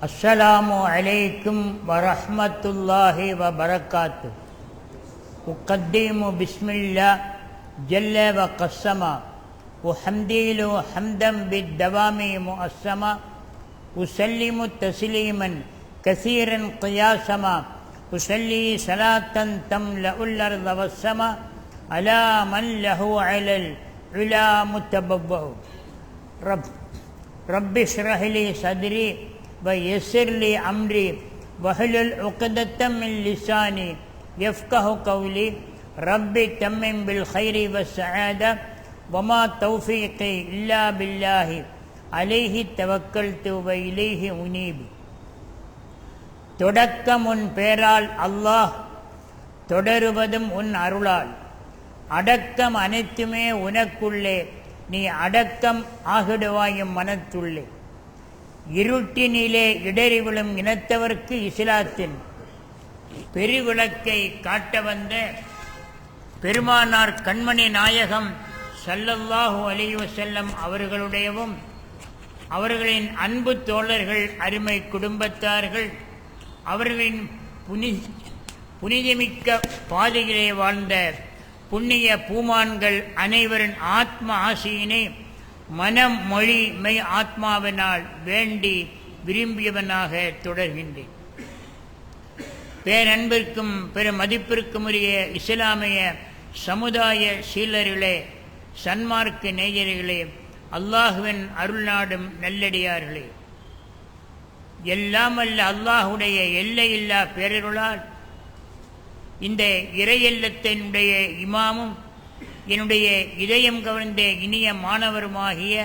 अस्सलामु अलैकुम वरहमतुल्लाहि वबरकातुह। उक़द्दिमु बिस्मिल्लाह जल्ल व क़स्समा उहम्दिलु हम्दन बिद्दवामी मुअस्समा उसल्लिमु तस्लीमन कसीरन क़ियासमा उसल्ली सलातन तमलउल अर्ज़ वस्समा अला मन लहु अलल उला मुतबव्वअ। रब्बि इश्रह ली सदरी वयस्सिर ली अम्री वहलुल उक़दतम मिन लिसानी यफ़क़हु क़ौली। रब्बि तम्मिम बिल खैरि वस्सआदा वमा तौफ़ीक़ी इल्ला बिल्लाहि अलैहि तवक्कल्तु व इलैहि उनीब। தொடக்கம் உன் பெயரால் அல்லாஹ், தொடருவதும் உன் அருளால். அடக்கம் அனைத்துமே உனக்குள்ளே, நீ அடக்கம் ஆகிடுவாயும் மனத்துள்ளே. இருட்டினிலே இடறி விழும் இனத்தவர்க்கு இஸ்லாத்தின் பெருவிளக்கை காட்ட வந்த பெருமானார் கண்மணி நாயகம் ஸல்லல்லாஹு அலைஹி வஸல்லம் அவர்களுடையவும் அவர்களின் அன்பு தோழர்கள், அருமை குடும்பத்தார்கள், அவர்களின் புனிதமிக்க பாதையிலே வாழ்ந்த புண்ணிய பூமான்கள் அனைவரின் ஆத்ம ஆசையினை மனம், மொழி, மெய் ஆத்மாவினால் வேண்டி விரும்பியவனாக தொடர்கின்றேன். பேரன்பிற்கும் பெருமதிப்பிற்கும் உரிய இஸ்லாமிய சமுதாய சீலர்களே, சன்மார்க்க நேயர்களே, அல்லாஹுவின் அருள்நாடும் நல்லடியார்களே, எல்லாம் அல்ல அல்லாஹுடைய எல்லையில்லா பேரருளால் இந்த இறையல்லத்தினுடைய இமாமும் என்னுடைய இதயம் கவர்ந்த இனிய மாணவருமாகிய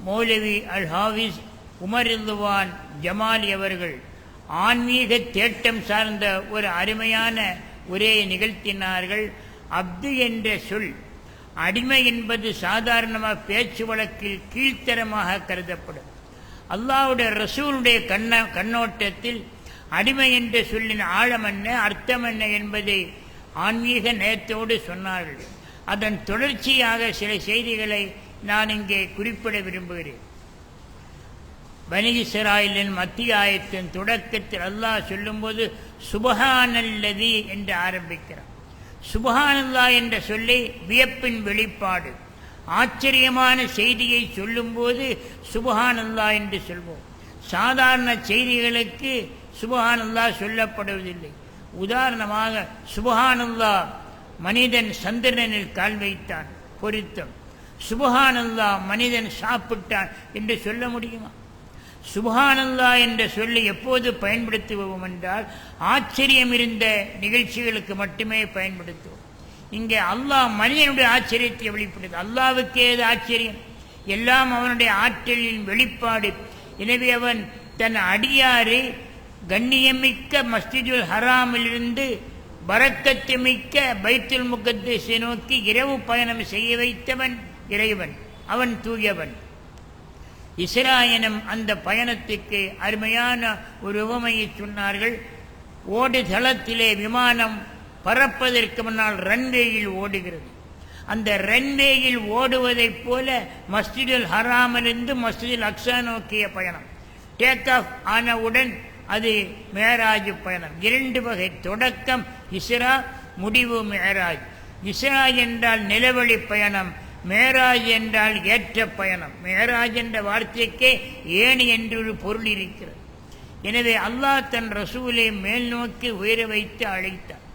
மௌலவி அல் ஹாஃபிஸ் உமர் ரிதுவான் ஜமாலி அவர்கள் ஆன்மீக தேட்டம் சார்ந்த ஒரு அருமையான உரையை நிகழ்த்தினார்கள். அப்து என்ற சொல், அடிமை என்பது சாதாரணமாக பேச்சு வழக்கில் கீழ்த்தரமாக கருதப்படும். அல்லாஹ்வுடைய ரசூலுடைய கண்ணோட்டத்தில் அடிமை என்ற சொல்லின் ஆழம் என்ன, அர்த்தம் என்ன என்பதை ஆன்மீக நேயத்தோடு சொன்னார்கள். அதன் தொடர்ச்சியாக சில செய்திகளை நான் இங்கே குறிப்பிட விரும்புகிறேன். பனி இஸ்ராயீலின் மத்திய ஆயத்தின் தொடக்கத்தில் அல்லாஹ் சொல்லும்போது சுப்ஹானல்லதி என்று ஆரம்பிக்கிறார். சுப்ஹானல்லாஹ் என்ற சொல்லை வியப்பின் வெளிப்பாடு, ஆச்சரியமான செய்தியை சொல்லும்போது சுப்ஹானல்லாஹ் என்று சொல்வோம். சாதாரண செய்திகளுக்கு சுப்ஹானல்லாஹ் சொல்லப்படுவதில்லை. உதாரணமாக சுப்ஹானல்லாஹ் மனிதன் சந்திரனில் கால் வைத்தான், பொருத்தம். சுப்ஹானல்லாஹ் மனிதன் சாப்பிட்டான் என்று சொல்ல முடியுமா? சுப்ஹானல்லாஹ் என்ற சொல்லை எப்போது பயன்படுத்துவோம் என்றால் ஆச்சரியம் இருந்த நிகழ்ச்சிகளுக்கு மட்டுமே பயன்படுத்துவோம். இங்கே அல்லாஹ் மனிதனுடைய ஆச்சரியத்தை வெளிப்படுது. அல்லாஹ்வுக்கு ஏது ஆச்சரியம்? எல்லாம் அவனுடைய ஆற்றலின் வெளிப்பாடு. எனவே அவன் தன் அடியாரை கண்ணியமிக்க மஸ்ஜிதுல் ஹராமிலிருந்து பரக்கத்து மிக்க பைத்துல் முகத்தஸை நோக்கி இரவு பயணம் செய்ய வைத்தவன் இறைவன், அவன் தூயவன். இஸ்ரா எனும் அந்த பயணத்துக்கு அருமையான ஒரு உவமையை சொன்னார்கள். ஓடுதளத்திலே விமானம் பறப்பதற்கு முன்னால் ரன்வேயில் ஓடுகிறது. அந்த ரன்வேயில் ஓடுவதைப் போல மஸ்ஜிதுல் ஹராமிலிருந்து மஸ்ஜிதுல் அக்ஸா நோக்கிய பயணம். டேக் ஆஃப் ஆனவுடன் அது மேராஜ் பயணம். இரண்டு வகை, தொடக்கம் இஸ்ரா, முடிவு மேராஜ். இஸ்ரா என்றால் நிலவழி பயணம், மேராஜ் என்றால் ஏற்ற பயணம். மேராஜ் என்ற வார்த்தைக்கே ஏணி என்று ஒரு பொருள் இருக்கிறது. எனவே அல்லாஹ் தன் ரசூலை மேல் நோக்கி உயர வைத்து அழைத்தார்.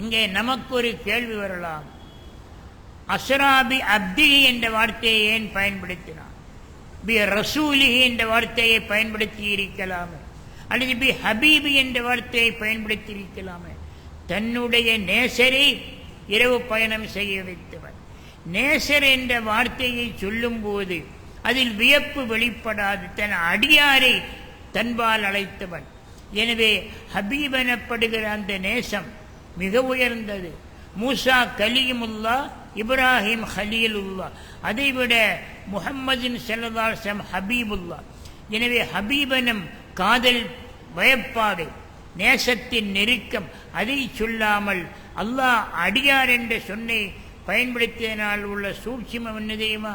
இங்கே நமக்கு ஒரு கேள்வி வரலாம், அஸ்ராபி அப்தி என்ற வார்த்தையை ஏன் பயன்படுத்தினார்? பி ரசூலி என்ற வார்த்தையை பயன்படுத்தி இருக்கலாமே, அல்லது பி ஹபீபி என்ற வார்த்தையை பயன்படுத்தி இருக்கலாமே. தன்னுடைய நேசரை இரவு பயணம் செய்ய வைத்தவர். நேசர் என்ற வார்த்தையை சொல்லும் போது அதில் வியப்பு வெளிப்படாது. தன் அடியாரை தன்பால் அழைத்தவன். எனவே ஹபீப் எனப்படுகிற அந்த நேசம் மிக உயர்ந்தது. மூசா கலீமுல்லா, இப்ராஹிம் ஹலீலுல்லா, அதைவிட முஹம்மதின் ஸல்லல்லாஹு அலைஹி வஸல்லம் ஹபீபுல்லா. எனவே ஹபீபனும் காதல் பயப்பாடு, நேசத்தின் நெருக்கம், அதை சொல்லாமல் அல்லாஹ் அடியார் என்ற சொன்னை பயன்படுத்தியதனால் உள்ள சூட்சுமம் என்ன தெரியுமா?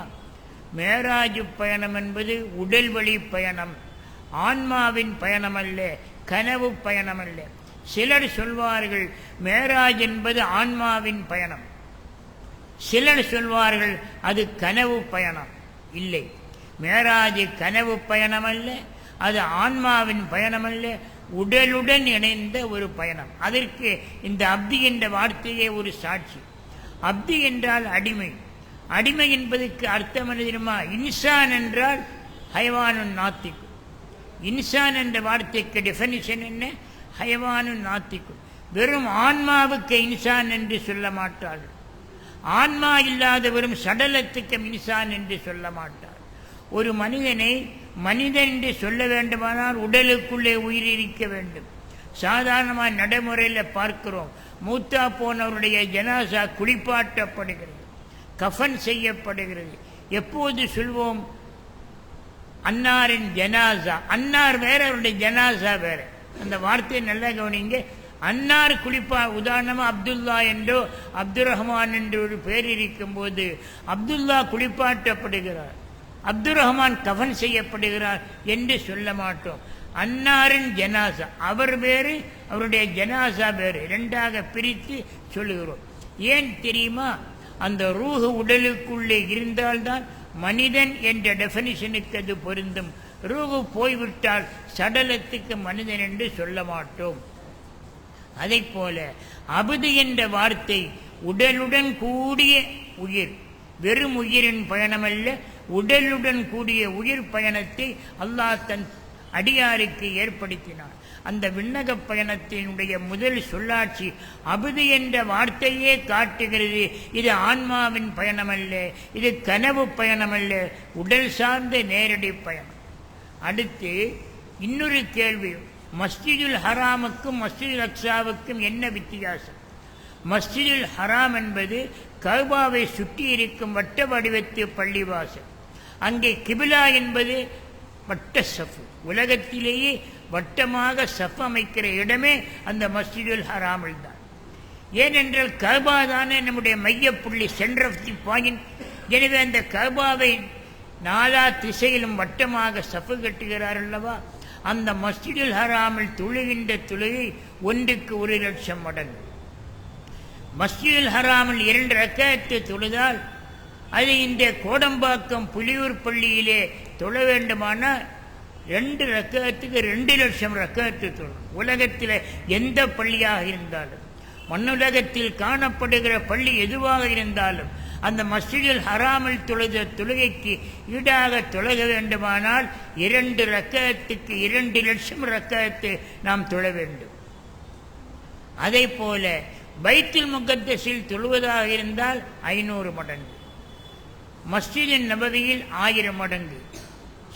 மேராஜ் பயணம் என்பது உடல் வழி பயணம். ஆன்மாவின் பயணமல்ல, கனவு பயணமல்ல. சிலர் சொல்வார்கள் மேராஜ் என்பது ஆன்மாவின் பயணம், சிலர் சொல்வார்கள் அது கனவு பயணம். இல்லை, மேராஜ் கனவு பயணம் அல்ல, அது ஆன்மாவின் பயணம் அல்ல, உடலுடன் இணைந்த ஒரு பயணம். அதற்கு இந்த அப்தி என்ற வார்த்தையே ஒரு சாட்சி. அப்தி என்றால் அடிமை. அடிமை என்பதற்கு அர்த்தம் என்ன தெரியுமா? இன்சான் என்றால் ஹைவானு நாத்திக்கு. இன்சான் என்ற வார்த்தைக்கு டெஃபினிஷன் என்ன? ஹைவானு நாத்திக்கு. வெறும் ஆன்மாவுக்கு இன்சான் என்று சொல்ல மாட்டார்கள். ஆன்மா இல்லாத வெறும் சடலத்துக்கு இன்சான் என்று சொல்ல மாட்டார். ஒரு மனிதனை மனிதன் என்று சொல்ல வேண்டுமானால் உடலுக்குள்ளே உயிர் இருக்க வேண்டும். சாதாரணமாக நடைமுறையில் பார்க்கிறோம், மூத்தா போனவருடைய ஜனாசா குளிப்பாட்டப்படுகிறது, கஃன் செய்யப்படுகிறது. எப்போது சொல்வோம் அன்னாரின் ஜனாசா? அன்னார் வேற, அவருடைய ஜனாசா வேற. அந்த வார்த்தையை நல்லா கவனிங்க. அன்னார் உதாரணமாக அப்துல்லா என்றோ அப்துல் ரஹ்மான் என்று ஒரு பேர் இருக்கும் போது அப்துல்லா குளிப்பாட்டப்படுகிறார், அப்துல் ரஹ்மான் கஃன் செய்யப்படுகிறார் என்று சொல்ல மாட்டோம். அன்னாரின் ஜனாசா அவர் வேறு, அவருடைய ஜனாசா வேறு, இரண்டாக பிரித்து சொல்லுகிறோம். ஏன் தெரியுமா? அந்த ரூஹு உடலுக்குள்ளே இருந்தால்தான் மனிதன் என்ற டெஃபினிஷனுக்கு அது பொருந்தும். ரூஹு போய்விட்டால் சடலத்துக்கு மனிதன் என்று சொல்ல மாட்டோம். அதை போல அபது என்ற வார்த்தை உடலுடன் கூடிய உயிர், வெறும் உயிரின் பயணமல்ல, உடலுடன் கூடிய உயிர் பயணத்தை அல்லாஹ் தன் அடியாருக்கு ஏற்படுத்தினார். அந்த விண்ணக பயணத்தினுடைய முதல் சொல்லாட்சி அபது என்ற வார்த்தையே காட்டுகிறது. இது ஆன்மாவின் பயணமல்ல, இது கனவு பயணமல்ல, உடல் சார்ந்த நேரடி பயணம். அடுத்து இன்னொரு கேள்வி, மஸ்ஜிதுல் ஹராமுக்கும் மஸ்ஜிதுல் அக்ஸாவுக்கும் என்ன வித்தியாசம்? மஸ்ஜிதுல் ஹராம் என்பது கஅபாவை சுற்றி இருக்கும் வட்ட வடிவத்து பள்ளிவாசல். அங்கே கிபிலா என்பது வட்ட சஃப். உலகத்திலேயே வட்டமாக சஃப் அமைக்கிற இடமே அந்த மஸ்ஜிதுல் ஹராமில் தான். ஏனென்றால் கஅபா தானே நம்முடைய மையப்புள்ளி, சென்டர் ஆஃப் தி பாயிண்ட். எனவே அந்த கஅபாவை நாலா திசையிலும் வட்டமாக சஃப் கட்டுகிறார் அல்லவா? அந்த மஸ்ஜிதுல் ஹராமில் தொழுகின்ற தொழுகை 1க்கு 1,00,000 மடங்கு. மஸ்ஜிதுல் ஹராமில் 2 ரக்காத்து தொழுதால் அது இந்த கோடம்பாக்கம் புலியூர் பள்ளியிலே தொழ வேண்டுமானால் 2 ரக்காத்துக்கு 2,00,000 ரக்காத்து தொழும். உலகத்தில் எந்த பள்ளியாக இருந்தாலும், மண்ணுலகத்தில் காணப்படுகிற பள்ளி எதுவாக இருந்தாலும், அந்த மஸ்ஜிதுல் ஹராமில் தொழுத தொழுகைக்கு ஈடாக தொழக வேண்டுமானால் 2 ரக்காத்துக்கு 2,00,000 ரக்காத்து நாம் தொழ வேண்டும். அதே போல பைத்துல் முகத்தஸில் தொழுவதாக இருந்தால் 500 மடங்கு, மஸ்ஜித் நபவியில் 1000 மடங்கு.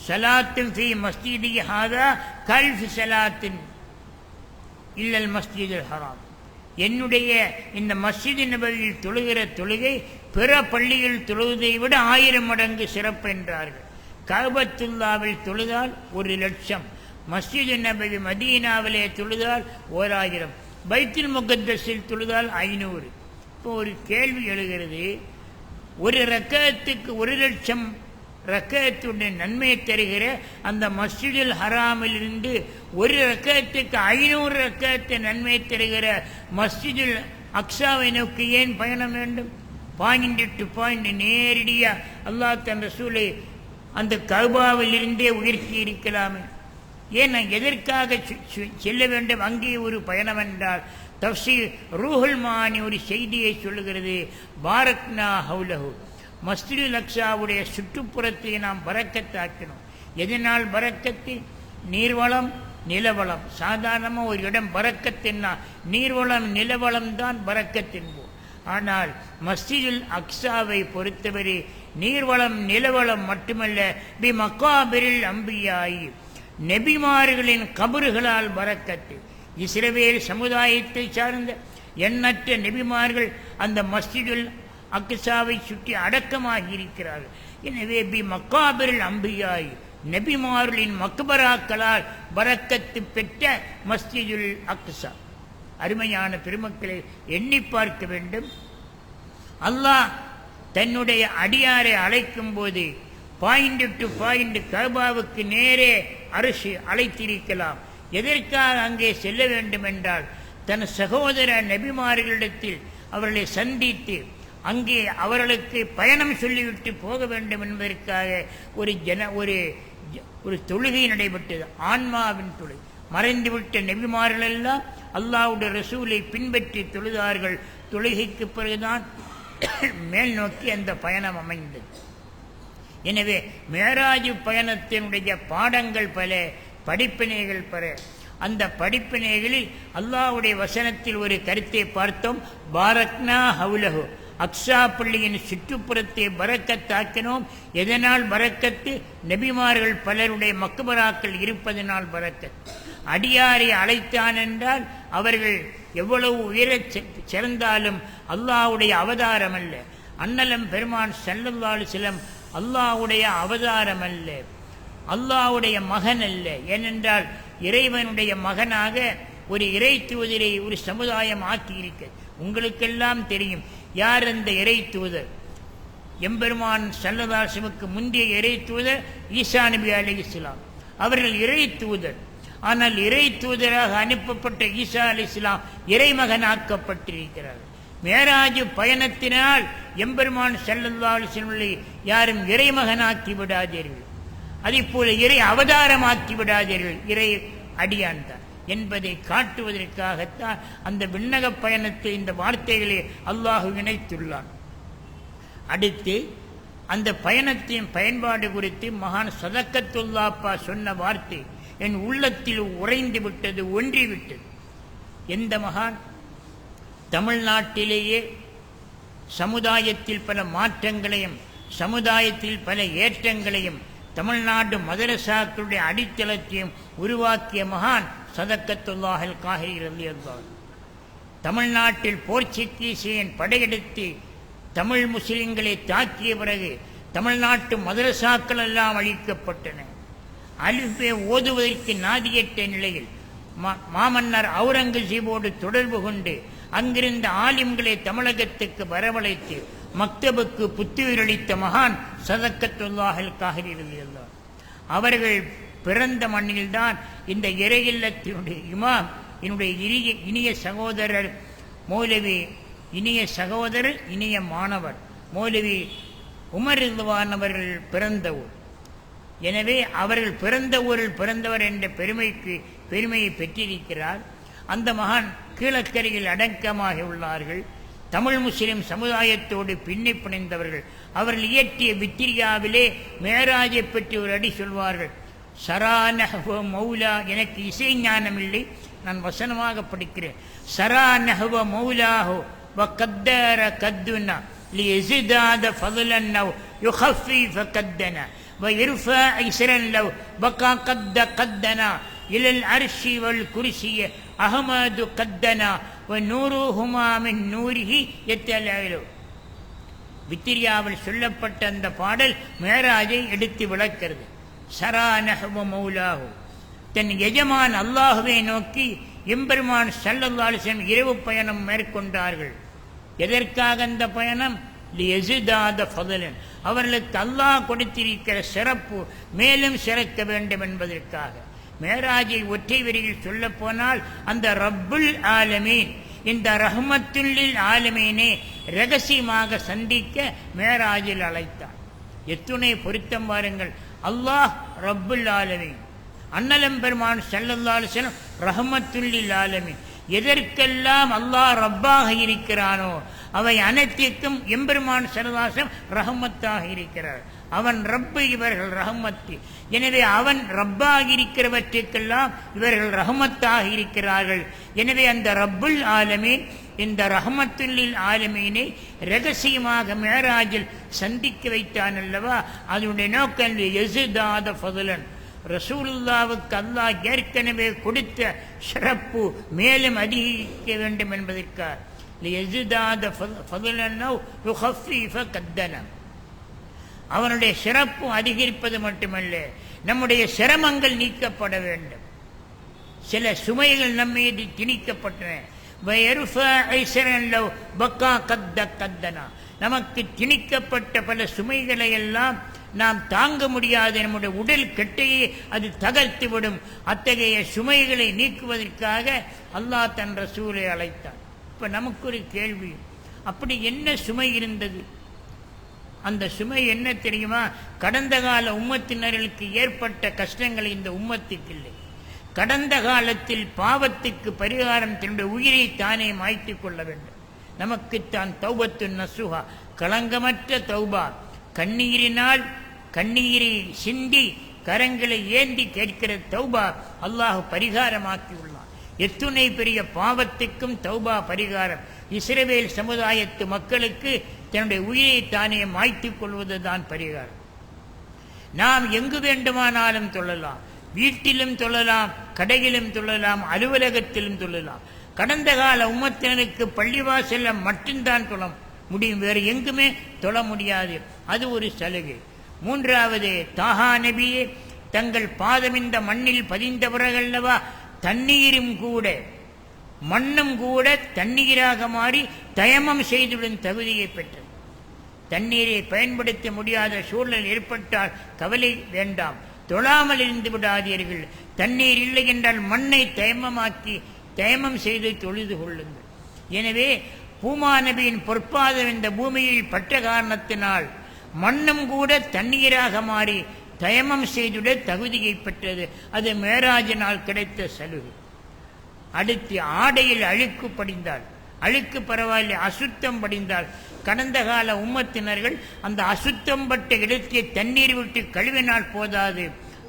சலாத்துன் ஃபி மஸ்ஜிதி ஹாதா கல்ஃப் சலாத்தின் இல்லல் மஸ்ஜிதுல் ஹராம். என்னுடைய இந்த மஸ்ஜித் நபவியில் தொழுகிற தொழுகை பிற பள்ளியில் தொழுவதை விட 1000 மடங்கு சிறப்பு என்றார்கள். கஅபத்துல்லாவில் தொழுதால் 1,00,000, மஸ்ஜித் நபவி மதீனாவிலே தொழுதால் 1000, பைத்துல் முகத்தஸில் தொழுதால் 500. இப்போ ஒரு கேள்வி எழுகிறது, ஒரு ரக்காத்துக்கு 1,00,000 ரக்காத்துடைய நன்மையை தருகிற அந்த மஸ்ஜிதுல் ஹராமில் இருந்து ஒரு ரக்காத்துக்கு 500 ரக்காத்து நன்மை தருகிற மஸ்ஜிதுல் அக்ஸாவை நோக்கி ஏன் பயணம் வேண்டும்? பாயிண்ட் டு பாயிண்ட் நேரடியாக அல்லாஹ் தன் ரசூலை அந்த கஅபாவில் இருந்தே உயர்த்தி இருக்கலாமே. ஏன் எதற்காக செல்ல வேண்டும் அங்கே ஒரு பயணம் என்றால், தஃப்சீர் ரூஹுல் மானி ஒரு செய்தியை சொல்லுகிறது. பாரக்னா ஹவுலஹு, மஸ்ஜிதுல் அக்ஸாவுடைய சுற்றுப்புறத்தை நாம் பரக்கத்தாக்கணும். எதனால் பரக்கத்து? நீர்வளம், நிலவளம். சாதாரணமாக ஒரு இடம் பரக்கத்தின்னா நீர்வளம் நிலவளம் தான் பரக்கத்தின்போம். ஆனால் மஸ்ஜிதுல் அக்ஸாவை பொறுத்தவரை நீர்வளம் நிலவளம் மட்டுமல்ல, பி மக்காபிரில் அம்பியாயி, நெபிமார்களின் கபறுகளால் பரக்கத்து. இஸ்ரவேல் சமுதாயத்தை சார்ந்த எண்ணற்ற நெபிமார்கள் அந்த மஸ்ஜிதுல் அக்ஸாவை சுற்றி அடக்கமாகி இருக்கிறார்கள். எனவே பி மக்காபிரில் அம்பியாய், நபிமார்களின் மக்பராக்களால் பரக்கத்து பெற்ற மஸ்ஜிதுல் அக்ஸா. அருமையான பெருமக்களை எண்ணி பார்க்க வேண்டும். அல்லாஹ் தன்னுடைய அடியாரை அழைக்கும் போது பாயிண்ட் டு பாயிண்ட் கஅபாவுக்கு நேரே அரசு அழைத்திருக்கலாம். எதற்காக அங்கே செல்ல வேண்டும் என்றால், தன் சகோதர நபிமார்களிடத்தில் அவர்களை சந்தித்து அங்கே அவர்களுக்கு பயணம் சொல்லிவிட்டு போக வேண்டும் என்பதற்காக ஒரு தொழுகை நடைபெற்றது. ஆன்மாவின் தொழுகை. மறைந்துவிட்ட நபிமார்கள் எல்லாம் அல்லாஹ்வுடைய ரசூலை பின்பற்றி தொழுதார்கள். தொழுகைக்கு பிறகுதான் மேல் நோக்கி அந்த பயணம் அமைந்தது. எனவே மேராஜ் பயணத்தினுடைய பாடங்கள் பல, படிப்பினைகள் பல. அந்த படிப்பினைகளில் அல்லாஹ்வுடைய வசனத்தில் ஒரு கருத்தை பார்த்தோம். பாரக்னா ஹவுலஹு, அக்ஸா பள்ளியின் சுற்றுப்புறத்தை பரக்கத்தாக்கினோம். எதனால் பரக்கத்து? நபிமார்கள் பலருடைய மக்பராக்கள் இருப்பதனால் பரக்கத்து. அடியாரை அழைத்தான் என்றால் அவர்கள் எவ்வளவு உயரச் சிறந்தாலும் அல்லாஹ்வுடைய அவதாரம் அல்ல. அன்னலம் பெருமான் ஸல்லல்லாஹு அலைஹி வஸல்லம் அல்லாஹ்வுடைய அவதாரம் அல்ல, அல்லாஹ்வுடைய மகன் அல்ல. ஏனென்றால் இறைவனுடைய மகனாக ஒரு இறை தூதரை ஒரு சமுதாயம் ஆக்கியிருக்க உங்களுக்கெல்லாம் தெரியும். யார் அந்த இறை தூதர்? எம்பெருமான் ஸல்லல்லாஹு அலைஹி வஸல்லுமுக்கு முந்தைய இறை தூதர் ஈசா நபி அலைஹிஸ்ஸலாம். அவர்கள் இறை தூதர். ஆனால் இறை தூதராக அனுப்பப்பட்ட ஈசா அலைஹிஸ்ஸலாம் இறைமகனாக்கப்பட்டிருக்கிறார். மேராஜ் பயணத்தினால் எம்பெருமான் ஸல்லல்லாஹு அலைஹி வஸல்லம் யாரும் இறைமகனாக்கி விடாதீர்கள், அதேபோல இறை அவதாரமாக்கி விடாதீர்கள், இறை அடியான் தான் என்பதை காட்டுவதற்காகத்தான் அந்த விண்ணக பயணத்தை இந்த வார்த்தைகளை அல்லாஹ் இணைத்துள்ளான். அடுத்து அந்த பயணத்தின் பயன்பாடு குறித்து மகான் சதக்கத்துல்லாப்பா சொன்ன வார்த்தை என் உள்ளத்தில் உறைந்து விட்டது, ஒன்றிவிட்டது. எந்த மகான்? தமிழ்நாட்டிலேயே சமுதாயத்தில் பல மாற்றங்களையும் சமுதாயத்தில் பல ஏற்றங்களையும் தமிழ்நாடு மதரசாக்களுடைய அடித்தளத்தையும் உருவாக்கிய மகான் சதக்கத்துல்லாஹல் காஹிரி ரலியல்லாஹு அன்ஹு. தமிழ்நாட்டில் போர்ச்சுகீசியன் படையெடுத்து தமிழ் முஸ்லிம்களை தாக்கிய பிறகு தமிழ்நாட்டு மதரசாக்கள் எல்லாம் அழிக்கப்பட்டன. அலிஃபே ஓதுவதற்கு நாதியற்ற நிலையில் மாமன்னர் அவுரங்கசீபோடு தொடர்பு கொண்டு அங்கிருந்த ஆலிம்களை தமிழகத்துக்கு வரவழைத்து மக்தபுக்கு புத்துயிரளித்த மகான் சதக்கத்துல்லாஹல் காஹிரி ரலியல்லாஹு அன்ஹு. அவர்கள் பிறந்த மண்ணில்தான் இந்த இறையில்லத்தினுடைய இமாம் என்னுடைய இனிய சகோதரர் மௌலவி, இனிய சகோதரர், இனிய மாணவர் மௌலவி உமர் ரிதுவான் அவர்கள் பிறந்த ஊர். எனவே அவர்கள் பிறந்த ஊரில் பிறந்தவர் என்ற பெருமையை பெற்றிருக்கிறார். அந்த மகான் கீழக்கரையில் அடக்கமாக உள்ளார்கள். தமிழ் முஸ்லிம் சமுதாயத்தோடு பின்னி பிணைந்தவர்கள். அவர்கள் இயற்றிய வித்திரியாவிலே மேராஜை பற்றி ஒரு அடி சொல்வார்கள். சரானஹ்வ மௌலா, எனக்கு இசை ஞானம் இல்லை, நான் வசனமாக படிக்கிறேன். சரானஹ்வ மௌலாஹு வ கத்தர கத்துனா லியஸிதாத ஃபضலன் நவ் யுخفف கத்தனா வ இர்ஃபா இஸ்ரன் லவ் பகா கத்த கத்தனா இலல் அர்ஷி வல் குர்சி அஹ்மது கத்தனா வ நூருஹுமா மின் நூரிஹி யத்தலஅலு. வித்திரியாவில் சொல்லப்பட்ட அந்த பாடல் மேராஜை எடுத்து விளக்கிறது. சரானஹ்வ மௌலாஹு, தன் எஜமான் அல்லாஹுவை நோக்கி எம்பெருமான் ஸல்லல்லாஹு அலைஹி வஸல்லம் இரவு பயணம் மேற்கொண்டார்கள். எதற்காக அந்த பயணம்? லியஸிதாத ஃபضலன், அவர்களுக்கு அல்லாஹ் கொடுத்திருக்கிற சிறப்பு மேலும் சிறக்க வேண்டும் என்பதற்காக. மேராஜை ஒற்றை வரியில் சொல்ல போனால் அந்த ரப்புல் ஆலமீன், இந்த ரஹ்மத்துல்லில் ஆலமீனை ரகசியமாக சந்திக்க மேராஜில் அழைத்தார். எத்துணை பொருத்தம் பாருங்கள். அல்லாஹ் ரப்புல் ஆலமீன், அன்னலம் பெருமான் ஸல்லல்லாஹு அலைஹி வஸல்லம் ரஹ்மத்துல்லில் ஆலமீன். எதற்கெல்லாம் அல்லாஹ் ரப்பாக இருக்கிறானோ அவை அனைத்திற்கும் எம்பெருமான் ஸல்லல்லாஹு அலைஹி வஸல்லம் ரஹ்மத்தாக இருக்கிறார். அவன் ரப்பு, இவர்கள் ரஹ்மத்து. எனவே அவன் ரப்பாக இருக்கிறவற்றுக்கெல்லாம் இவர்கள் ரஹ்மத்தாக இருக்கிறார்கள். எனவே அந்த ரப்புல் ஆலமீன் இந்த ரஹ்மத்துல்லில் ஆலமீனை ரகசியமாக மேராஜில் சந்திக்க வைத்தான் அல்லவா? அதனுடைய நோக்கம் யஸிதாத ஃபضலன், ரசூலுல்லாவுக்கு அல்லாஹ் ஏற்கனவே கொடுத்த சிறப்பு மேலும் அதிகரிக்க வேண்டும் என்பதற்காக. யஸிதாத ஃபضலன் நவ் யுخفف கத்தனா, அவனுடைய சிறப்பு அதிகரிப்பது மட்டுமல்ல, நம்முடைய சிரமங்கள் நீக்கப்பட வேண்டும். சில சுமைகள் நம்மீது திணிக்கப்பட்டன. நமக்கு திணிக்கப்பட்ட பல சுமைகளை எல்லாம் நாம் தாங்க முடியாது, நம்முடைய உடல் கெட்டையை அது தகர்த்துவிடும். அத்தகைய சுமைகளை நீக்குவதற்காக அல்லாஹ் தன் ரசூலை அழைத்தார். இப்ப நமக்கு ஒரு கேள்வி, அப்படி என்ன சுமை இருந்தது? அந்த சுமை என்ன தெரியுமா? கடந்த கால உம்மத்தினர்களுக்கு ஏற்பட்ட கஷ்டங்கள் இந்த உம்மத்துக்கு இல்லை. கடந்த காலத்தில் பாவத்துக்கு பரிகாரம் தன்னுடைய உயிரை தானே மாய்த்து கொள்ள வேண்டும். நமக்குத்தான் தௌபத்து நசுஹா, களங்கமற்ற தௌபா, கண்ணீரினால் கண்ணீரை சிந்தி கரங்களை ஏந்தி கேட்கிற தௌபா அல்லாஹ் பரிகாரமாக்கி உள்ளான். எத்துணை பெரிய பாவத்துக்கும் தௌபா பரிகாரம். இஸ்ரவேல் சமுதாயத்து மக்களுக்கு தன்னுடைய உயிரை தானே மாய்த்துக் கொள்வதுதான் பரிகாரம். நாம் எங்கு வேண்டுமானாலும் தொழலாம், வீட்டிலும் தொழலாம், கடையிலும் தொழலாம், அலுவலகத்திலும் தொழலாம். கடந்த கால உம்மத்தினருக்கு பள்ளிவாசல்ல மட்டும்தான் தொழ முடியும், வேறு எங்குமே தொழ முடியாது. அது ஒரு சலுகை. மூன்றாவது, தாஹா நபியே தங்கள் பாதம் இந்த மண்ணில் பதிந்தவர்கள்லவா தண்ணீரும் கூட மண்ணும் கூட தண்ணீராக மாறி தயமம் செய்துவிடும் தகுதியை பெற்றது. தண்ணீரை பயன்படுத்த முடியாத சூழல் ஏற்பட்டால் கவலை வேண்டாம், தொழாமல் இருந்து விடாதீர்கள். தண்ணீர் இல்லை என்றால் மண்ணை தயமம் செய்து தொழுது கொள்ளுங்கள். எனவே பூமா நபியின் பொற்பாதம் இந்த பூமியில் பட்ட காரணத்தினால் மண்ணும் கூட தண்ணீராக மாறி தயமம் செய்துவிட தகுதியை பெற்றது. அது மேராஜினால் கிடைத்த சலுகை. அடுத்து, ஆடையில் அழுக்கு படிந்தால், அழுக்கு பரவாயில்லை, அசுத்தம் படிந்தால் கடந்த கால உம்மத்தினர்கள் அந்த அசுத்தம் பட்ட இடத்தை தண்ணீர் விட்டு கழுவினால் போதாது,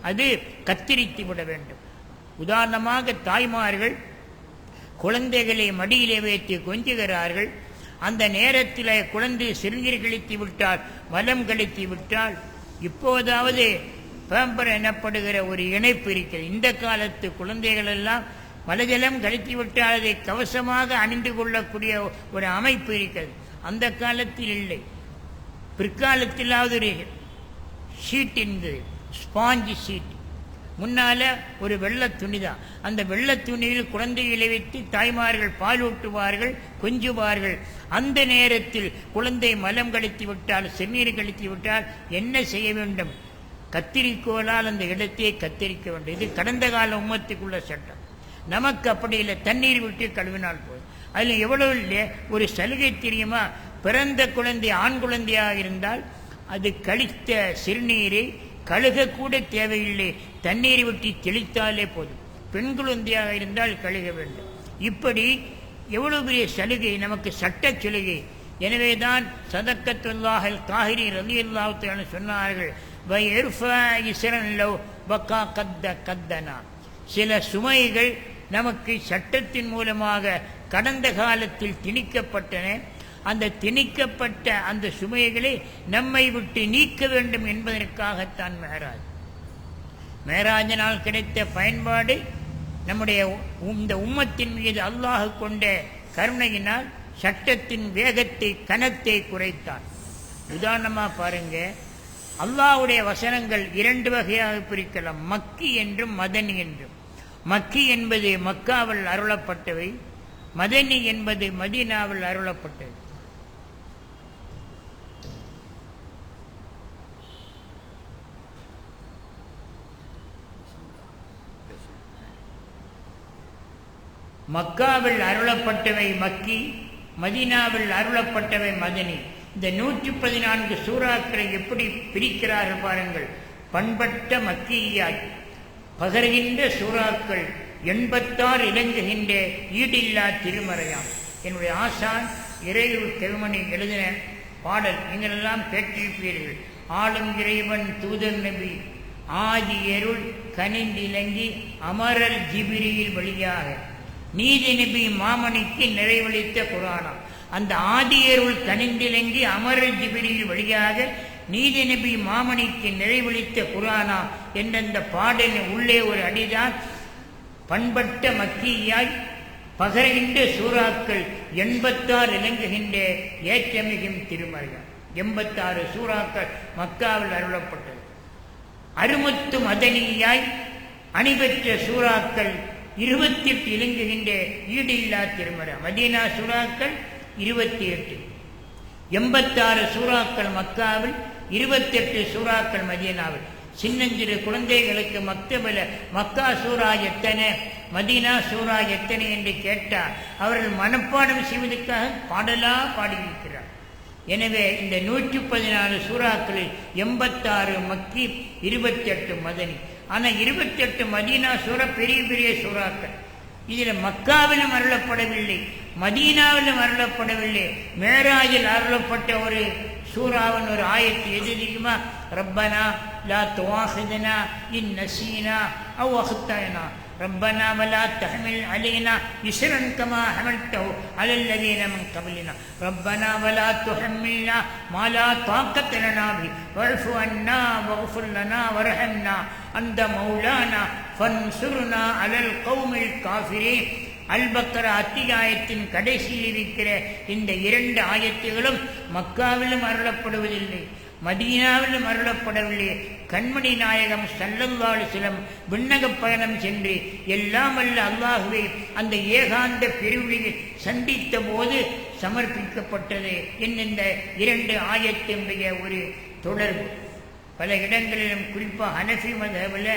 அது கத்திரித்து விட வேண்டும். உதாரணமாக தாய்மார்கள் குழந்தைகளை மடியிலே வைத்து கொஞ்சுகிறார்கள். அந்த நேரத்தில் குழந்தை சிறுநீர் கழித்து விட்டால், மலம் கழித்து விட்டால், இப்போதாவது பேம்பர் எனப்படுகிற ஒரு இணைப்பு இருக்கிறது. இந்த காலத்து குழந்தைகள் எல்லாம் மலஜலம் கழித்து விட்டால் அதை கவசமாக அணிந்து கொள்ளக்கூடிய ஒரு அமைப்பு இருக்கிறது. அந்த காலத்தில் இல்லை. பிற்காலத்திலாவது ஒரு ஷீட் இருந்தது, ஸ்பாஞ்சு ஷீட். முன்னால ஒரு வெள்ளை துணி தான். அந்த வெள்ளை துணியில் குழந்தைகளை வைத்து தாய்மார்கள் பாலூட்டுவார்கள், கொஞ்சுவார்கள். அந்த நேரத்தில் குழந்தை மலம் கழித்து விட்டால், சிறுநீர் கழித்து விட்டால் என்ன செய்ய வேண்டும்? கத்திரிக்கோளால் அந்த இடத்தை கத்திரிக்க வேண்டும். இது கடந்த கால உம்மத்துக்குள்ள சட்டம். நமக்கு அப்படி இல்லை, தண்ணீர் விட்டு கழுவினால் போதும். அதில் எவ்வளவு ஒரு சலுகை தெரியுமா? பிறந்த குழந்தை ஆண் குழந்தையாக இருந்தால் அது கழித்த சிறுநீரை கழுகக்கூட தேவையில்லை, தண்ணீரை விட்டு தெளித்தாலே போதும். பெண் குழந்தையாக இருந்தால் கழுக வேண்டும். இப்படி எவ்வளவு பெரிய சலுகை, நமக்கு சட்ட சலுகை. எனவேதான் சதக்கத்துல்லாஹல் தாஹிரி ரலியல்லாஹு தஆலா சொன்னார்கள், சில சுமைகள் நமக்கு சட்டத்தின் மூலமாக கடந்த காலத்தில் திணிக்கப்பட்டன. அந்த திணிக்கப்பட்ட அந்த சுமைகளை நம்மை விட்டு நீக்க வேண்டும் என்பதற்காகத்தான் மேராஜ். மேராஜினால் கிடைத்த பயன்பாடு நம்முடைய இந்த உம்மத்தின் மீது அல்லாஹ் கொண்ட கருணையினால் சட்டத்தின் வேகத்தை கனத்தை குறைத்தான். உதாரணமா பாருங்க, அல்லாஹ்வுடைய வசனங்கள் இரண்டு வகையாக பிரிக்கலாம், மக்கி என்றும் மதனி என்றும். மக்கி என்பது மக்காவில் அருளப்பட்டவை, மதனி என்பது மதீனாவில் அருளப்பட்டது. மக்காவில் அருளப்பட்டவை மக்கி, மதீனாவில் அருளப்பட்டவை மதனி. இந்த 114 சூறாக்களை எப்படி பிரிக்கிறார்கள் பாருங்கள். பண்பட்ட மக்கியாய் பகர்கின்ற சூறாக்கள் 86 இலங்குகின்ற ஈடில்லா திருமறையாம். என்னுடைய ஆசான் இறையூர் கவிமணி எழுதின பாடல் நீங்களெல்லாம் கேட்டிருப்பீர்கள். ஆளும் இறைவன் தூதர் நபி ஆதி எருள் கனிந்திலங்கி அமரல் ஜிபிரியில் வழியாக நீதி நபி மாமணிக்கு நிறைவளித்த குரானாம். அந்த ஆதியருள் கனிந்திலங்கி அமரல் ஜிபிரியில் வழியாக நீதி நபி மாமணிக்கு நிறைவளித்த குரானா என்ற பாடலின் உள்ளே ஒரு அடிதான் பண்பட்ட மக்கியாய் பகர்கின்ற சூறாக்கள் 86 இலங்குகின்ற ஏற்றமிகும் திருமறையாம். 86 சூறாக்கள் மக்காவில் அருளப்பட்டது. அருமுத்து மதனியாய் அணிபெற்ற சூறாக்கள் 28 இலங்குகின்ற ஈடு இல்லா திருமறை. மதீனா சூறாக்கள் 28, 86 சூறாக்கள் மக்காவில், 28 சூறாக்கள் மதீனாவில். சின்னஞ்சிறு குழந்தைகளுக்கு மக்தபில் மக்கா சூறா எத்தனை, மதீனா சூறா எத்தனை என்று கேட்டால் அவர்கள் மனப்பாடம் செய்வதற்காக பாடலா பாடியிருக்கிறார். எனவே இந்த 114 சூறாக்களில் 86 மக்கி, 28 மதனி. ஆனால் 28 மதீனா சூறா பெரிய பெரிய சூறாக்கள். இதில் மக்காவிலும் அருளப்படவில்லை, மதீனாவிலும் அருளப்படவில்லை. மேராஜில் அருளப்பட்ட ஒரு சூறாவின் ஒரு ஆயத்து எது தெரியுமா? ரப்பனா லா துஆஹிதுனா இன் நசீனா அவ் அக்தனா ربنا ولا تحمل علينا إصرا كما حملته على الذين من قبلنا ربنا ولا تحملنا ما لا طاقة لنا به واعف عنا واغفر لنا وارحمنا أنت مولانا فانصرنا على القوم الكافرين. அல்பக்கரா அத்தியாயத்தின் கடைசியில் இருக்கிற இந்த 2 ஆயத்துகளும் மக்காவிலும் அருளப்படுவதில்லை, மதீனாவிலும் அருளப்படவில்லை. கண்மணி நாயகம் ஸல்லல்லாஹு அலைஹி வஸல்லம் விண்ணக பயணம் சென்று எல்லாம் வல்ல அல்லாஹ்வை அந்த ஏகாந்த பெருவழியில் சந்தித்த போது சமர்ப்பிக்கப்பட்டது இந்த 2 ஆயத்தினுடைய ஒரு தொடர்பு. பல இடங்களிலும் குறிப்பாக ஹனஃபி மذஹபில்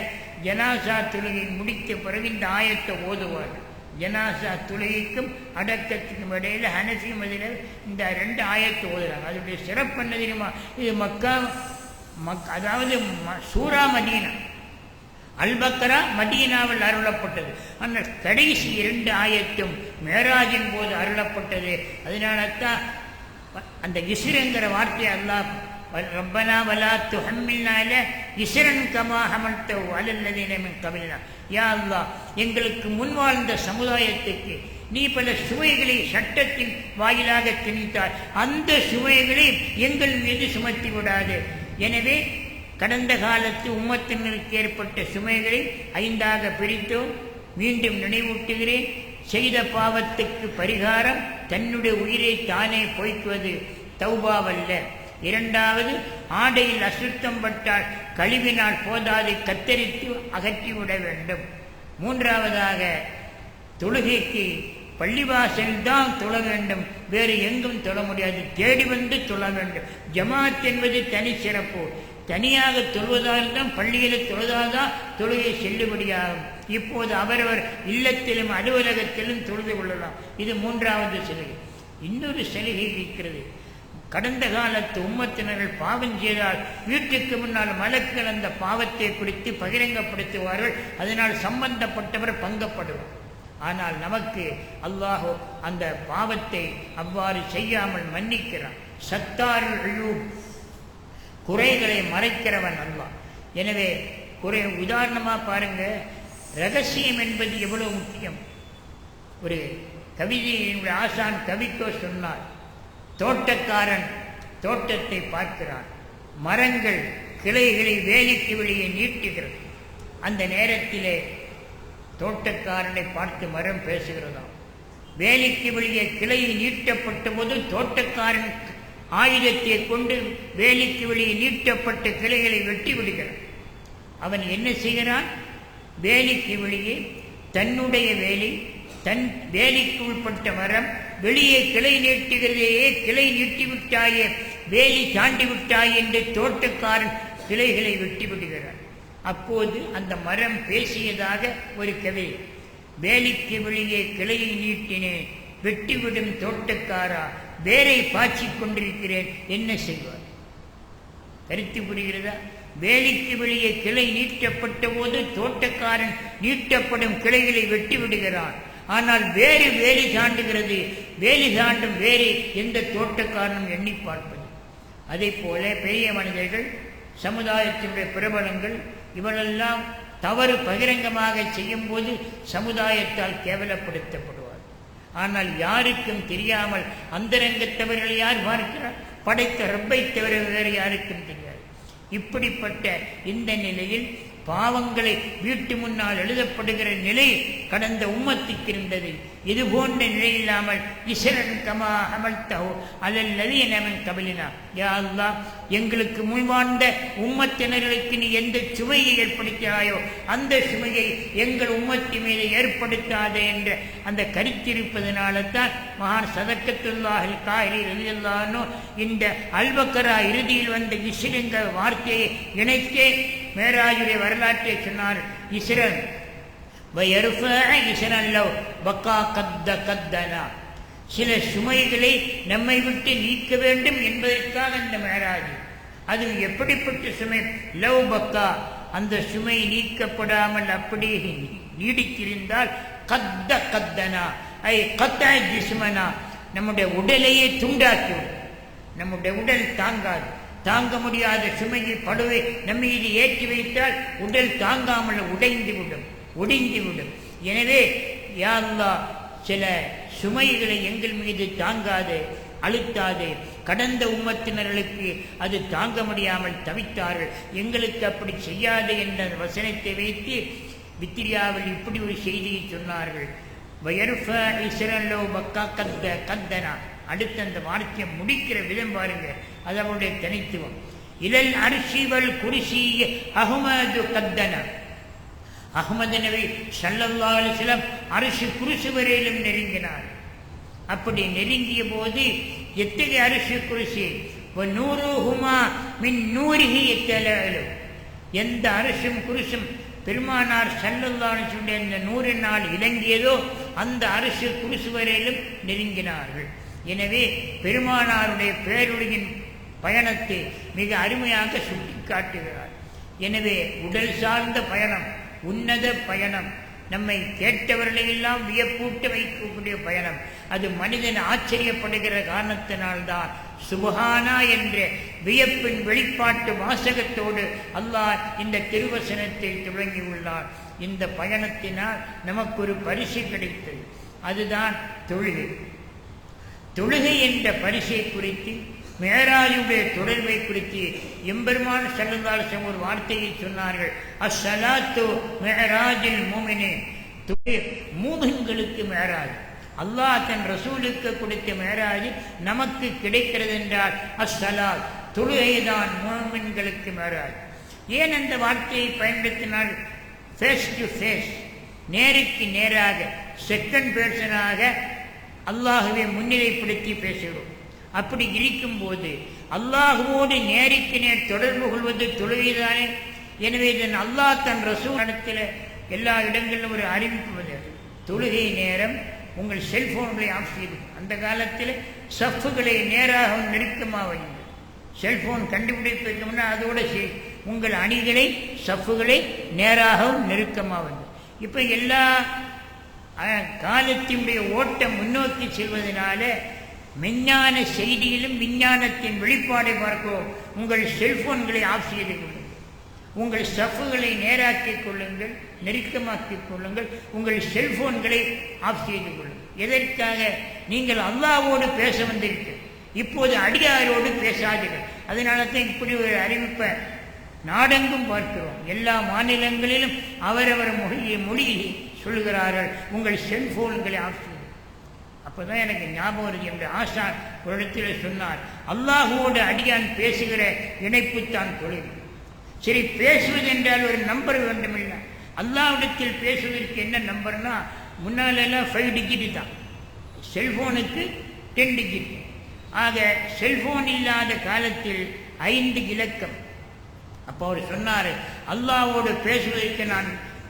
ஜனாசா தொழுகை முடித்த பிறகு இந்த ஆயத்தை ஓதுவார்கள். ஜனாசா தொழுகைக்கும் அடக்கத்திற்கும் இடையில் ஹனஃபி மذஹபில் இந்த 2 ஆயத்தை ஓதுறாங்க. அதனுடைய சிறப்பு என்ன தெரியுமா? இது மக்கா அதாவது சூரா மதீனா, அல்பக்கரா மதீனாவில் அருளப்பட்டது. ஆனால் கடைசி 2 ஆயத்தும் மேராஜின் போது அருளப்பட்டது. அதனால்தான் அந்த இஸ்ருங்கிற வார்த்தையை அல்லாஹ் ரப்பனா வலா துஹம்மில்னால இஸ்ரன் கமா ஹமல்தஹு அலல்லதீன மின் கபிலனா. யா அல்லாஹ், எங்களுக்கு முன் வாழ்ந்த சமுதாயத்துக்கு நீ பல சுமைகளை சட்டத்தின் வாயிலாக திணித்தாய், அந்த சுமைகளை எங்கள் மீது சுமத்தி விடாது. எனவே கடந்த காலத்து உம்மத்தினருக்கு ஏற்பட்ட சுமைகளை 5ஆக பிரித்தோம். மீண்டும் நினைவூட்டுகிறேன். செய்த பாவத்துக்கு பரிகாரம் தன்னுடைய உயிரை தானே போய்க்குவது தௌபாவல்ல. 2வது, ஆடையில் அசுத்தம் பட்டால் கழிவினால் போதாது, கத்தரித்து அகற்றிவிட வேண்டும். 3வதாக, தொழுகைக்கு பள்ளிவாசல் தான் தொழ வேண்டும், வேறு எங்கும் தொழ முடியாது, தேடி வந்து தொழ வேண்டும். ஜமாத் என்பது தனி சிறப்பு. தனியாக தொழுவதால் தான், பள்ளியில் தொழுதால்தான் தொழுகை செல்லுபடியாகும். இப்போது அவரவர் இல்லத்திலும் அலுவலகத்திலும் தொழுது கொள்ளலாம். இது 3வது சலுகை. இன்னொரு சலுகை இருக்கிறது. கடந்த காலத்து உம்மத்தினர்கள் பாவம் செய்தால் வீட்டுக்கு முன்னால் மலக்குகள் அந்த பாவத்தை குறித்து பகிரங்கப்படுத்துவார்கள். அதனால் சம்பந்தப்பட்டவர் பங்கப்படுவார். ஆனால் நமக்கு அல்லாஹ் அந்த பாவத்தை அவ்வாறு செய்யாமல் மன்னிக்கிறான். சத்தாருல் உயூப், குறைகளை மறைக்கிறவன் அல்லாஹ். எனவே குறை உதாரணமாக பாருங்க, ரகசியம் என்பது எவ்வளவு முக்கியம். ஒரு கவிதையினுடைய ஆசான் கவிக்கோ சொன்னார், தோட்டக்காரன் தோட்டத்தை பார்க்கிறான், மரங்கள் கிளைகளை வேலிக்கு வெளியே நீட்டுகிறது. அந்த நேரத்திலே தோட்டக்காரனை பார்த்து மரம் பேசுகிறதாம். வேலிக்கு வெளியே கிளை நீட்டப்பட்ட போது தோட்டக்காரன் ஆயுதத்தை கொண்டு வேலிக்கு வெளியே நீட்டப்பட்ட கிளைகளை வெட்டி விடுகிறான். அவன் என்ன செய்கிறான்? வேலிக்கு வெளியே தன்னுடைய வேலி, தன் வேலிக்கு உட்பட்ட மரம் வெளியே கிளை நீட்டுகிறதே, கிளை நீட்டிவிட்டாயே, வேலி தாண்டி விட்டாய் என்று தோட்டக்காரன் கிளைகளை வெட்டி விடுகிறான். அப்போது அந்த மரம் பேசியதாக ஒரு கவிதை, வேலிக்கு வெளியே கிளையை நீட்டினேன், வெட்டிவிடும் தோட்டக்காரா, வேரை பாய்ச்சிக் கொண்டிருக்கிறேன், என்ன செய்வார்? கருத்து புரிகிறதா? வேலிக்கு வெளியே கிளை நீட்டப்பட்ட போது தோட்டக்காரன் நீட்டப்படும் கிளைகளை வெட்டி விடுகிறான். ஆனால் வேறு வேலி தாண்டுகிறது, வேலி தாண்டும் வேறு எந்த தோட்டக்காரனும் எண்ணி பார்ப்பது. அதே போல பெரிய மனிதர்கள், சமுதாயத்தினுடைய பிரபலங்கள், இவளெல்லாம் தவறு பகிரங்கமாக செய்யும் போது சமுதாயத்தால் கேவலப்படுத்தப்படுவார். ஆனால் யாருக்கும் தெரியாமல் அந்தரங்கத்தவர்கள் யார் பார்க்கிறார்? படைத்த ரப்பை தவிர வேறு யாருக்கும் தெரியாது. இப்படிப்பட்ட இந்த நிலையில் பாவங்களை வீட்டு முன்னால் எழுதப்படுகிற நிலை கடந்த உம்மத்துக்கு இருந்தது. இது போன்ற நிலை இல்லாமல் இஸ்ரன் கமா அமல்தஹு அலல்லதீன மின் கபிலினா, யா அல்லாஹ், எங்களுக்கு முன்வாழ்ந்த உம்மத்தினர்களுக்கு நீ எந்த சுமையை ஏற்படுத்தினாயோ அந்த சுமையை எங்கள் உம்மத்தி மீது ஏற்படுத்தாதே என்ற அந்த கருத்திருப்பதனால தான் மகான் சதக்கத்துல்லாஹில் காஹிரி ரலியல்லாஹு அன்ஹு இந்த அல்பக்கரா இறுதியில் வந்த இஸ்ருங்கிற வார்த்தையை இணைத்தே மேராஜுடைய வரலாற்றை சொன்னார். இஸ்ரன் சில சுமைகளை நம்மை விட்டு நீக்க வேண்டும் என்பதற்காக இந்த மேராஜ். அது எப்படிப்பட்ட சுமை? லவ் பக்கா, அந்த சுமை நீக்கப்படாமல் அப்படியே நீடித்திருந்தால் கத்த கத்தனா ஐ கத்த ஜிஸ்மனா, நம்முடைய உடலையே துண்டாக்கிவிடும். நம்முடைய உடல் தாங்காது. தாங்க முடியாத சுமையை படுவை நம்ம மீது ஏற்றி வைத்தால் உடல் தாங்காமல் ஒடிந்துவிடும். எனவே யா அல்லாஹ், சில சுமைகளை எங்கள் மீது தாங்காது, அழுத்தாது. கடந்த உம்மத்தினர்களுக்கு அது தாங்க முடியாமல் தவித்தார்கள், எங்களுக்கு அப்படி செய்யாது என்ற வசனத்தை வைத்து வித்திரியாவில் இப்படி ஒரு செய்தியை சொன்னார்கள். அடுத்த அந்த வார்த்தையை முடிக்கிற விதம் பாருங்க, அது அவருடைய தனித்துவம். இலல் அர்ஷிவல் குர்சி அஹ்மது கத்தனா, அஹ்மது நபி ஸல்லல்லாஹு அலைஹி வஸல்லம் அர்ஷ் குர்சி வரையிலும் நெருங்கினார். அப்படி நெருங்கிய போது எத்தகைய அர்ஷ் குர்சி, வநூருஹுமா மின் நூரிஹி யத்தலஅலு, எந்த அர்ஷும் குர்சும் பெருமானார் ஸல்லல்லாஹு அலைஹி வஸல்லம் இந்த நூறினால் இலங்கியதோ அந்த அர்ஷ் குர்சி வரையிலும் நெருங்கினார்கள். எனவே பெருமானாருடைய பேருலகின் பயணத்தை மிக அருமையாக சுட்டி காட்டுகிறார். எனவே உடல் சார்ந்த பயணம், உன்னத பயணம், நம்மை கேட்டவர்களையெல்லாம் வியப்பூட்ட வைக்கக்கூடிய பயணம். அது மனிதன் ஆச்சரியப்படுகிற காரணத்தினால்தான் சுபஹானா என்ற வியப்பின் வெளிப்பாட்டு வாசகத்தோடு அல்லாஹ் இந்த திருவசனத்தை தொடங்கியுள்ளார். இந்த பயணத்தினால் நமக்கு ஒரு பரிசு கிடைத்தது, அதுதான் தொழுகை. தொழுகை என்ற பரிசை குறித்து, மேராஜுடைய தொடர்பை குறித்து எம்பெருமான் ஸல்லல்லாஹு அலைஹி வஸல்லம் ஒரு வார்த்தையை சொன்னார்கள். அஸ்ஸலாத்து மிஅராஜில் முஃமினீன், மூமின்களுக்கு மேராஜ். அல்லாஹ் தன் ரசூலுக்கு கொடுத்த மேராஜ் நமக்கு கிடைக்கிறது என்றால் அஸ்ஸலாத், தொழுகைதான் மூமின்களுக்கு மேராஜ். ஏன் அந்த வார்த்தையை பயன்படுத்தினால்? ஃபேஸ் டு ஃபேஸ், நேருக்கு நேராக, செகண்ட் பர்சனாக அல்லாஹுவை முன்னிலைப்படுத்தி பேசுகிறோம். அப்படி இருக்கும்போது அல்லாஹுவோடு நேருக்கு நேர் தொடர்பு கொள்வது தொழுகைதானே. எனவே இதன் அல்லாஹ் தன் ரசூலிடத்தில் எல்லா இடங்களிலும் ஒரு அறிவிப்பு, தொழுகை நேரம் உங்கள் செல்போன்களை ஆஃப் செய்து. அந்த காலத்தில் சஃப்புகளை நேராக நெருக்கமாக வைங்க. செல்போன் கண்டுபிடிப்பதற்கு அதோட உங்கள் அணிகளை சஃப்புகளை நேராகவும் நெருக்கமாக வைங்க. இப்போ எல்லா காலத்தினுடைய ஓட்டம் முன்னோக்கி செல்வதனால விஞ்ஞான செய்தியிலும் விஞ்ஞானத்தின் வெளிப்பாடை பார்க்கிறோம். உங்கள் செல்போன்களை ஆஃப் செய்து கொள்ளுங்கள், உங்கள் சஃப்புகளை நேராக்கிக் கொள்ளுங்கள், நெருக்கமாக்கிக் கொள்ளுங்கள், உங்கள் செல்போன்களை ஆஃப் செய்து கொள்ளுங்கள். எதற்காக? நீங்கள் அல்லாஹ்வோடு பேச வந்திருக்க, இப்போது அடியாரோடு பேசாதீர்கள். அதனால தான் இப்படி ஒரு அறிவிப்பை நாடெங்கும் பார்க்கிறோம். எல்லா மாநிலங்களிலும் அவரவர் மொழியை சொல்கிறார்கள், உங்கள் செல்போன்களை ஆஃப் செய்து. அப்போதான் எனக்கு ஞாபகம் வருது, என்ற ஆசான் ஒரு இடத்துல சொன்னார், அல்லாஹுவோடு அடியான் பேசுகிற இணைப்பு தான் தொழில். சரி, பேசுவது என்றால் ஒரு நம்பர் வேண்டுமில்லை. அல்லாஹ்விடத்தில் பேசுவதற்கு என்ன நம்பர்னா, முன்னாலெல்லாம் 5 டிஜிட் தான், செல்போனுக்கு 10 டிஜிட். ஆக செல்போன் இல்லாத காலத்தில் 5 இலக்கம். அப்போ அவர் சொன்னார், அல்லாஹ்வோடு பேசுவதற்கு நான்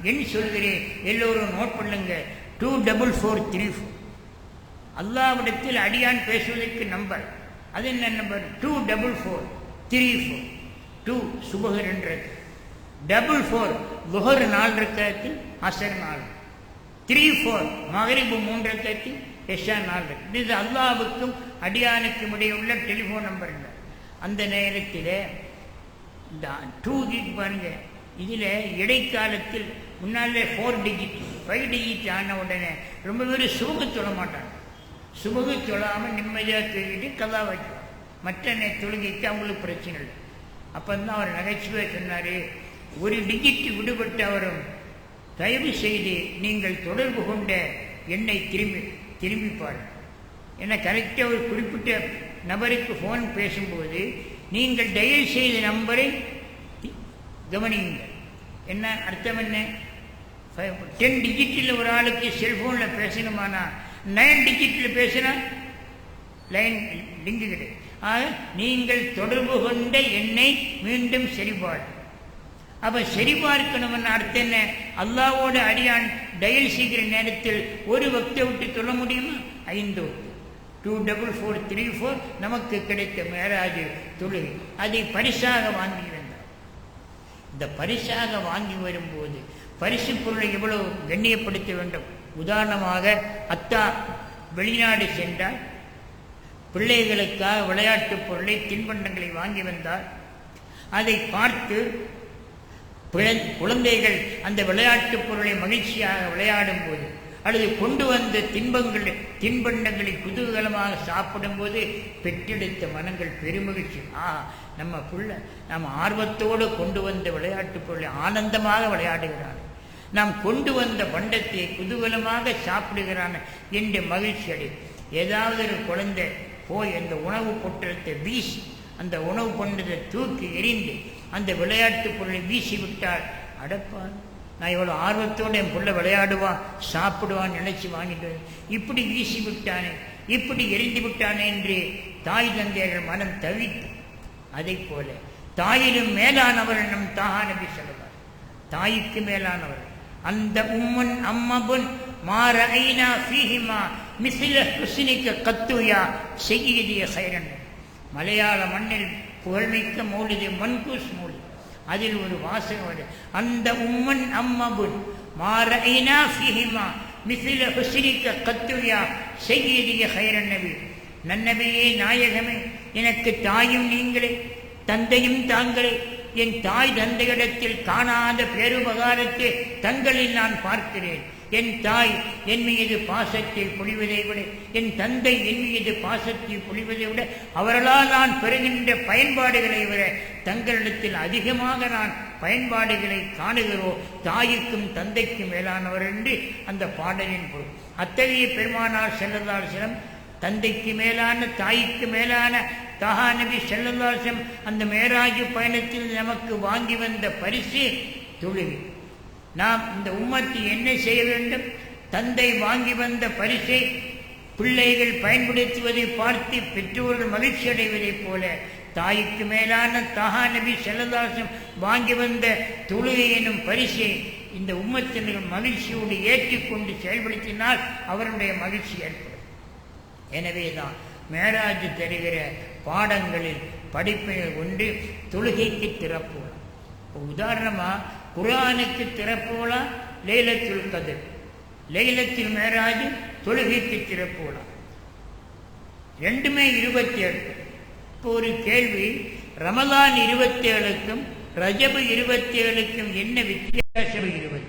எண் சொல்கிறேன், எல்லோரும் நோட் பண்ணுங்க, 24434. அல்லாஹ்விடத்தில் அடியான் பேசுவதற்கு நம்பர், அது என்ன நம்பர்? 24434. 2 சுபஹ் 2 44 லுஹர் 4 ரக்காத்து, அஸர் 4, 34 மக்ரிப் 3 ரக்காத்து, இஷா 4. இது அல்லாஹ்வுக்கும் அடியானுக்கும் இடையே உள்ள டெலிஃபோன் நம்பர். அந்த நேரத்தில் இந்த 2 டிஜிட் பாருங்க, இதில் இடைக்காலத்தில் முன்னாலே 4 டிஜிட் 5 டிஜிட் ஆன உடனே ரொம்ப பேர் சுபகு தொழ மாட்டாங்க. சுபகு தொழாமல் நிம்மதியாக தூக்கிட்டு கதா வைக்கலாம். மற்ற தொழுகைக்கு அவங்களுக்கு பிரச்சனை இல்லை. அப்போ தான் அவர் நகைச்சுவை சொன்னார், ஒரு டிஜிட் விடுபட்டு வரும். தயவு செய்து நீங்கள் தொடர்பு கொண்ட எண்ணை திரும்பி பாருங்கள். ஏன்னா கரெக்டாக ஒரு குறிப்பிட்ட நபருக்கு ஃபோன் பேசும்போது நீங்கள் டயல் செய்த நம்பரை கவனியுங்கள். என்ன அர்த்தம்? என்ன 10 டிஜிட்டில் ஒரு ஆளுக்கு செல்ஃபோனில் பேசணுமானா 9 டிஜிட்டில் பேசினா லைன் லிங்கு கிடையாது. ஆக நீங்கள் தொடர்பு கொண்ட எண்ணை மீண்டும் சரிபார். அப்போ சரிபார்க்கணும்னு அர்த்தம் என்ன? அல்லாவோட அடியான் டயல் செய்கிற நேரத்தில் ஒரு வக்தை விட்டு சொல்ல முடியுமா? 5 வக்து 24434 நமக்கு கிடைத்த மேராஜ் தொழுகை. அதை பரிசாக வாங்கி வந்தார். இந்த பரிசாக வாங்கி வரும்போது பரிசு பொருளை எவ்வளவு கண்ணியப்படுத்த வேண்டும். உதாரணமாக அத்தா வெளிநாடு சென்றால் பிள்ளைகளுக்காக விளையாட்டு பொருளை தின்பண்டங்களை வாங்கி வந்தார். அதை பார்த்து குழந்தைகள் அந்த விளையாட்டு பொருளை மகிழ்ச்சியாக விளையாடும் போது அல்லது கொண்டு வந்த தின்பண்டங்களை குதூகலமாக சாப்பிடும் போது பெற்றெடுத்த மனங்கள் பெருமகிழ்ச்சி. நம்ம பிள்ளை நாம் ஆர்வத்தோடு கொண்டு வந்த விளையாட்டு பொருளை ஆனந்தமாக விளையாடுகிறான், நாம் கொண்டு வந்த பண்டத்தை குதூகலமாக சாப்பிடுகிறான் என்ற மகிழ்ச்சி அடை. ஏதாவது ஒரு குழந்தை போய் அந்த உணவு பொட்டலத்தை வீசி அந்த உணவு பண்டத்தை தூக்கி எறிந்து அந்த விளையாட்டு பொருளை வீசி விட்டால், அடப்பான் நான் இவ்வளோ ஆர்வத்தோடு என் பிள்ளை விளையாடுவான் சாப்பிடுவான்னு நினைச்சு வாங்கிட்டு இப்படி வீசி விட்டானே, இப்படி எரிந்து விட்டானே என்று தாய் தந்தையர்கள் மனம் தவித்து, அதை போல தாயிலும் மேலானவர் நம் தாஹா நபி சொல்லுவார். தாய்க்கு மேலானவர் அந்த உம்மன் அம்மபுன் மார ஐனா ஃபீஹிமா மிஸ்ல ஹுஸ்னிக கத்துயா செய்யிதிய ஹைரன். மலையாள மண்ணில் புகழ்மிக்க மௌலிது மன்கூஸ் மௌலிது. அதில் ஒரு வாசகம் வருது, அந்த உம்மன் அம்மபுன் மார ஐனா ஃபீஹிமா மிஸ்ல ஹுஸ்னிக கத்துயா செய்யிதிய ஹைரன் நபி. நன்னபியே நாயகமே, எனக்கு தாயும் நீங்களே தந்தையும் தாங்களே. என் தாய் தந்தையிடத்தில் காணாத பேருபகாரத்தை தங்களில் நான் பார்க்கிறேன். என் தாய் என் மீது பாசத்தை பொழிவதை விட, என் தந்தை என் மீது பாசத்தை பொழிவதை விட அவர்களால் நான் பெறுகின்ற பயன்பாடுகளை விட தங்களிடத்தில் அதிகமாக நான் பயன்பாடுகளை காணுகிறோம். தாய்க்கும் தந்தைக்கும் மேலானவர் என்று அந்த பாடலின் பொருள். அத்தகைய பெருமானார் ஸல்லல்லாஹு அலைஹி வஸல்லம் தந்தைக்கு மேலான தாய்க்கு மேலான தாஹா நபி ஸல்லல்லாஹு அலைஹி வஸல்லம் அந்த மேராஜ் பயணத்தில் நமக்கு வாங்கி வந்த பரிசு தொழுகை. நாம் இந்த உம்மத்து என்ன செய்ய வேண்டும்? தந்தை வாங்கி வந்த பரிசை பிள்ளைகள் பயன்படுத்துவதை பார்த்து பெற்றோர்கள் மகிழ்ச்சி அடைவதைப் போல தாய்க்கு மேலான தாஹா நபி ஸல்லல்லாஹு அலைஹி வஸல்லம் வாங்கி வந்த தொழுகை எனும் பரிசை இந்த உம்மத்தினர்கள் மகிழ்ச்சியோடு ஏற்றுக்கொண்டு செயல்படுத்தினால் அவருடைய மகிழ்ச்சி ஏற்படும். எனவேதான் மேராஜ் தருகிற பாடங்களில் படிப்பினை கொண்டு தொழுகைக்கு திறப்போம். உதாரணமாக குர்ஆனுக்கு திறப்போலாம் லைலத்துல் கத்ர், லைலத்துல் மேராஜ் தொழுகைக்கு திறப்போலாம். ரெண்டுமே 27. இப்போ ஒரு கேள்வி, ரமலான் 27க்கும் ரஜபு 27க்கும் என்ன வித்தியாசம்? 20.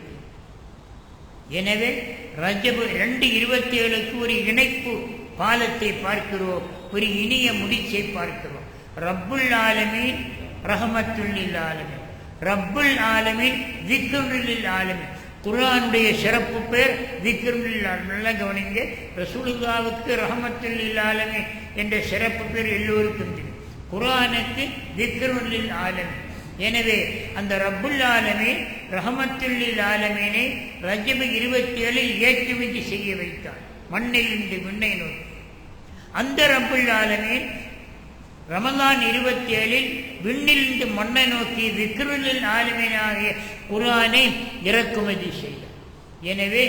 எனவே ரஜபு 2:27க்கு ஒரு இணைப்பு பாலத்தை பார்க்கிறோம், ஒரு இனிய முடிச்சை பார்க்கிறோம். ரப்புல் ஆலமீன் ரஹமத்துல் லில் ஆலமீன், ரப்புல் ஆலமீன் திக்ருல் லில் ஆலமீன். குர்ஆனுடைய சிறப்பு பேர் திக்ருல் லில் ஆலமீன். நல்லா கவனிங்க, ரசூலுல்லாஹ்வுக்கு ரஹமத்துல் லில் ஆலமீன் என்ற சிறப்பு பேர் எல்லோருக்கும் தெரியும். குர்ஆனுக்கு திக்ருல் லில் ஆலமீன். எனவே அந்த ரப்புல் ஆலமீன் ரஹமத்துல் லில் ஆலமீனை ரஜபு 27 ஏற்றுமதி செய்ய வைத்தார், மண்ணில் இருந்து விண்ணை நோக்கி. அந்த ரப்புல் ஆலமீன் ரமலான் 27 விண்ணிலிருந்து மண்ணை நோக்கி திக்ருல் ஆலமீன் ஆகிய குர்ஆனை இறக்குமதி செய்தார். எனவே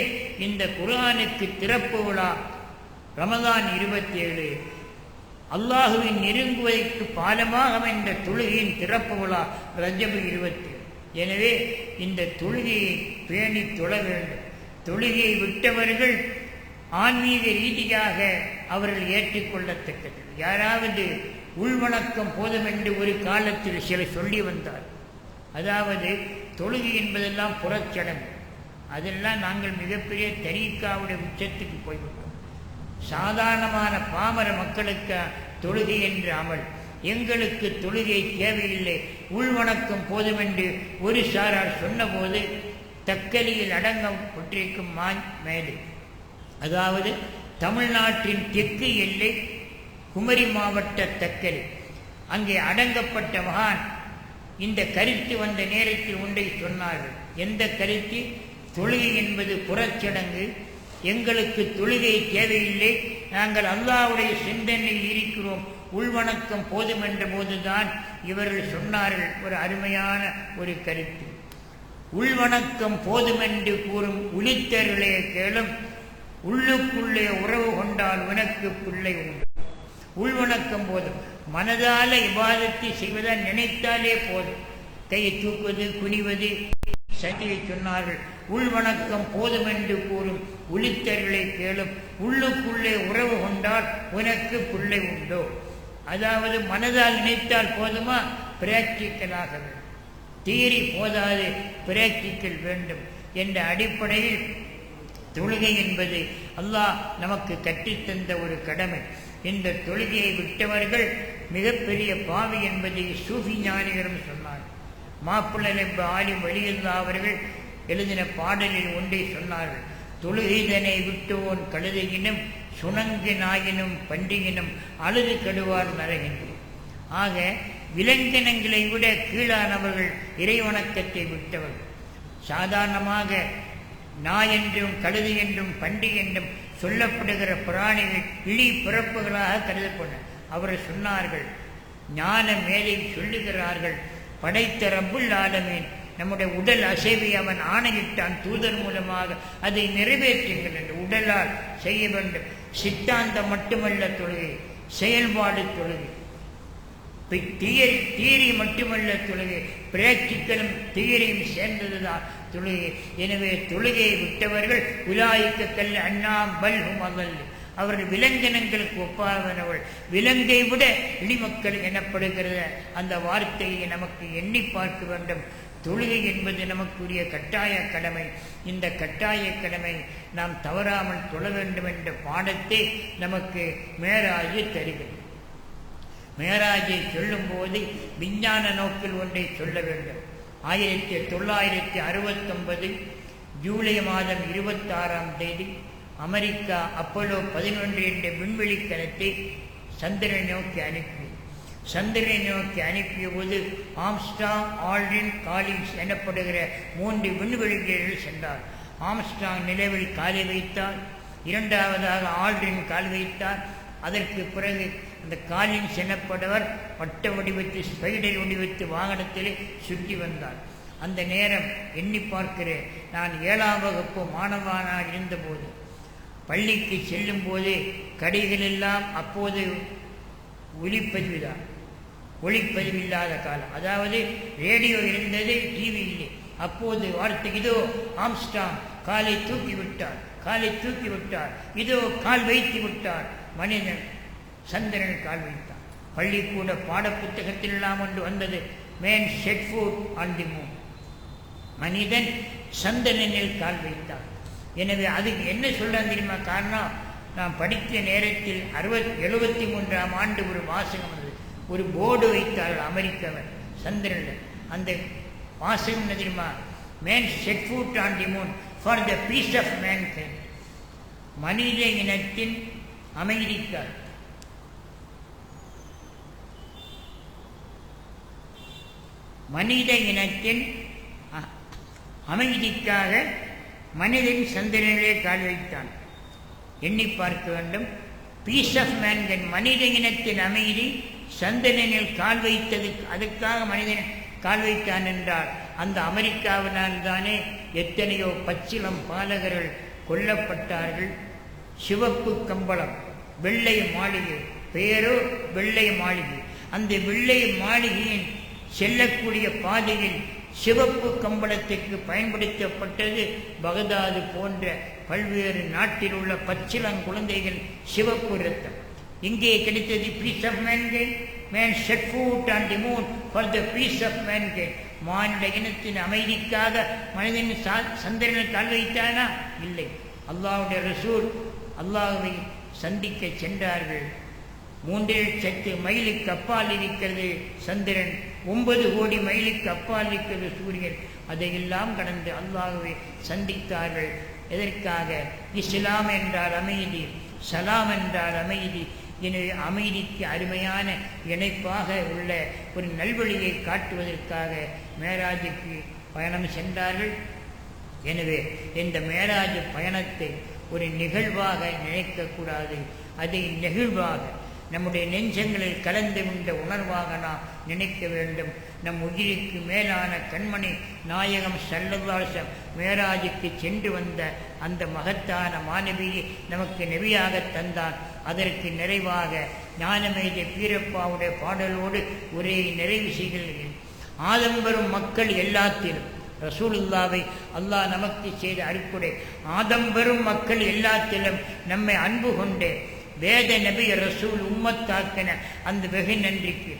இந்த குர்ஆனுக்கு திறப்பு விழா ரமலான் 27, அல்லாஹுவின் நெருங்குவதற்கு பாலமாக அமைந்த தொழுகையின் திறப்பு விழா ரஜபு 27. எனவே இந்த தொழுகையை பேணி தொழ வேண்டும். தொழுகையை விட்டவர்கள் ஆன்மீக ரீதியாக அவர்கள் ஏற்றுக்கொள்ளத்தக்கது. யாராவது உள்வணக்கம் போதும் என்று ஒரு காலத்தில் சிலர் சொல்லி வந்தார். அதாவது தொழுகை என்பதெல்லாம் புறச்சடங்கு, அதெல்லாம் நாங்கள் மிகப்பெரிய தரீக்காவுடைய உச்சத்துக்கு போய்விட்டோம். சாதாரணமான பாமர மக்களுக்கு தொழுகை என்று அமல், எங்களுக்கு தொழுகை தேவையில்லை, உள்வணக்கம் போதுமென்று ஒரு சாரார் சொன்னபோது தக்கலியில் அடங்கப்பட்டிருக்கும் மேடு, அதாவது தமிழ்நாட்டின் தெற்கு எல்லை குமரி மாவட்ட தக்கலி, அங்கே அடங்கப்பட்ட மகான் இந்த கருத்து வந்த நேரத்தில் ஒன்றை சொன்னார்கள். எந்த கருத்து? தொழுகை என்பது புறச்சடங்கு, எங்களுக்கு தொழுகை தேவையில்லை, நாங்கள் அல்லாஹ்வுடைய சிந்தனையில் இருக்கிறோம், உள்வணக்கம் போதும் என்ற போதுதான் இவர்கள் சொன்னார்கள் ஒரு அருமையான ஒரு கருத்து. உள்வணக்கம் போதுமென்று கூறும் உளித்தர்களே கேளும், உள்ளுக்குள்ளே உறவு கொண்டால் உனக்கு பிள்ளை உண்டு. உள்வணக்கம் போதும், மனதால இபாதத்தை செய்வதால் நினைத்தாலே போதும். கையை தூக்குவது, குனிவது, சதியை சொன்னார்கள். உள்வணக்கம் போதுமென்று கூறும் உளித்தர்களை கேளும், உள்ளுக்குள்ளே உறவு கொண்டால் உனக்கு பிள்ளை உண்டோ. அதாவது மனதால் நினைத்தால் போதுமா? பிராக்டிக்கலாக வேண்டும். தியரி போதாது, பிராக்டிக்கல் வேண்டும் என்ற அடிப்படையில் தொழுகை என்பது அல்லாஹ் நமக்கு கற்றுத்தந்த ஒரு கடமை. இந்த தொழுகையை விட்டவர்கள் மிகப்பெரிய பாவி என்பதை சூஃபி ஞானிகளும் சொன்னார். மாப்பிள்ளை ஆலிம் வலியுல்லா அவர்கள் எழுதின பாடலில் ஒன்றை சொன்னார்கள். தொழுகைதனை விட்டுவோன் கழுதையினும் சுணங்கு நாயினும் பண்டிகினும் அழுது கடுவார் நரகின்றோம். ஆக விலங்கினங்களை விட கீழானவர்கள் இறைவணக்கத்தை விட்டவர்கள். சாதாரணமாக நாய் என்றும் கழுதை என்றும் பண்டிகை என்றும் சொல்லப்படுகிற பிராணிகள் இழி பிறப்புகளாக கருதப்பட அவர் சொன்னார்கள். ஞான மேலை சொல்லுகிறார்கள், படைத்த ரப்புல் ஆலமீன் நம்முடைய உடல் அசைவை அவன் ஆணையிட்டான், தூதர் மூலமாக அதை நிறைவேற்றுங்கள் என்று. உடலால் செய்ய வேண்டும். சித்தாந்தம் மட்டுமல்ல தொழுகை, செயல்பாடு தொழுகை. தியரி மட்டுமல்ல தொழுகை, பிராக்டிக்கலும் தியரியும் சேர்ந்ததுதான் தொழுகை. எனவே தொழுகையை விட்டவர்கள் உலாய்க்க கல் அண்ணாம் பல்ஹும் அகல், அவர்கள் விலங்கினங்களுக்கு ஒப்பானவர்கள். விலங்கை விட இடிமக்கள் எனப்படுகிற அந்த வார்த்தையை நமக்கு எண்ணி பார்க்க வேண்டும். தொழுகை என்பது நமக்குரிய கட்டாய கடமை. இந்த கட்டாய கடமை நாம் தவறாமல் தொழ வேண்டும் என்ற பாடத்தை நமக்கு மேராஜ் தருகிறது. மேராஜை சொல்லும் போது விஞ்ஞான நோக்கில் ஒன்றை சொல்ல வேண்டும். 1969 ஜூலை மாதம் 26ஆம் தேதி அமெரிக்கா அப்போலோ 11 என்ற விண்வெளி கலத்தை சந்திரனை நோக்கி அனுப்பிய போது ஆம்ஸ்ட்ராங், ஆல்ட்ரின், காலின்ஸ் எனப்படுகிற 3 விண்வெளி வீரர்கள் சென்றார். ஆம்ஸ்ட்ராங் நிலவில் காலை வைத்தார், இரண்டாவதாக ஆல்ட்ரின் கால் வைத்தார். அதற்கு பிறகு அந்த காலின்ஸ் எனப்படுவர் வட்ட வடிவத்து ஸ்பைடர் வடிவத்து வாகனத்திலே சுற்றி வந்தார். அந்த நேரம் எண்ணி பார்க்கிறேன், நான் 7ஆம் வகுப்பு மாணவனாக இருந்தபோது பள்ளிக்கு செல்லும் போதே கடைகளெல்லாம் அப்போது ஒளிப்பதிவில்லாத காலம். அதாவது ரேடியோ இருந்தது, டிவி இல்லை. அப்போது வார்த்தை, இதோ ஆம்ஸ்ட்ராங் காலை தூக்கி விட்டார், இதோ கால் வைத்து விட்டார். மனிதன் சந்திரன் கால் வைத்தான். பள்ளிக்கூட பாடப்புத்தகத்தில் எல்லாம் ஒன்று வந்தது, man set foot on the Moon, மனிதன் சந்திரனில் கால் வைத்தான். எனவே அதுக்கு என்ன சொல்றான் தெரியுமா? காரணம், நான் படித்த நேரத்தில் 73ஆம் ஆண்டு ஒரு வாசகம் வந்தது. ஒரு போர்டு வைத்தார்கள் அமெரிக்காவில் சந்திரனில். அந்த வாசகம் என்ன தெரியுமா? Man set foot on the moon for the peace of mankind, மனித இனத்தின் அமைதிக்காக. மனித இனத்தின் அமைதிக்காக மனிதன் சந்திரனிலே கால் வைத்தான். எண்ணி பார்க்க வேண்டும். பீஸ் ஆஃப் மேன்கைண்ட், மனித இனத்தின் அமைதி சந்திரனில் கால் வைத்ததுக்கு, அதுக்காக மனிதன் கால் வைத்தான் என்றால் அந்த அமெரிக்காவினால் தானே எத்தனையோ பச்சிளம் பாலகர்கள் கொல்லப்பட்டார்கள். சிவப்பு கம்பளம், வெள்ளை மாளிகை, பேரோ வெள்ளை மாளிகை. அந்த வெள்ளை மாளிகையின் செல்லக்கூடிய பாதையில் சிவப்பு கம்பளத்திற்கு பயன்படுத்தப்பட்டது பகதாது போன்ற பல்வேறு நாட்டில் உள்ள பச்சிளங்குழந்தைகள் சிவப்பு இரத்தம். இங்கே கிடைத்தது peace of mankind. Man set foot on the moon for the peace of mankind. மானிட இனத்தின் அமைதிக்காக மனிதன் சந்திரனில் கால் வைத்தானா? இல்லை. அல்லாஹ்வுடைய ரசூல் அல்லாஹ்வை சந்திக்க சென்றார்கள். 3,00,000 மைலுக்கு அப்பால் இருக்கிறது சந்திரன், 9 கோடி மைலுக்கு அப்பால் இருக்கிறது சூரியன். அதையெல்லாம் கடந்து அல்லாஹ்வை சந்தித்தார்கள். எதற்காக? இஸ்லாம் என்றால் அமைதி, சலாம் என்றால் அமைதி. எனவே அமைதிக்கு அருமையான இணைப்பாக உள்ள ஒரு நல்வழியை காட்டுவதற்காக மேராஜுக்கு பயணம் சென்றார்கள். எனவே இந்த மேராஜ் பயணத்தை ஒரு நிகழ்வாக நினைக்கக்கூடாது, அதை நெகிழ்வாக நம்முடைய நெஞ்சங்களில் கலந்து கொண்ட உணர்வாக நாம் நினைக்க வேண்டும். நம் உயிருக்கு மேலான கண்மணி நாயகம் ஸல்லல்லாஹு அலைஹி வஸல்லம் மேராஜுக்கு சென்று வந்த அந்த மகத்தான மாணவியை நமக்கு நபியாக தந்தான். அதற்கு நிறைவாக ஞானமேதை பீரப்பாவுடைய பாடலோடு ஒரே நிறைவு செய்கிறேன். ஆதம்பரும் மக்கள் எல்லாத்திலும் ரசூலுல்லாவை அல்லாஹ் நமக்கு செய்த அருட்கொடை. ஆதம்பரும் மக்கள் எல்லாத்திலும் நம்மை அன்பு கொண்டே வேத நபி ரசூல் உம்மத்தாக்கின அந்த வெகு நன்றிக்கு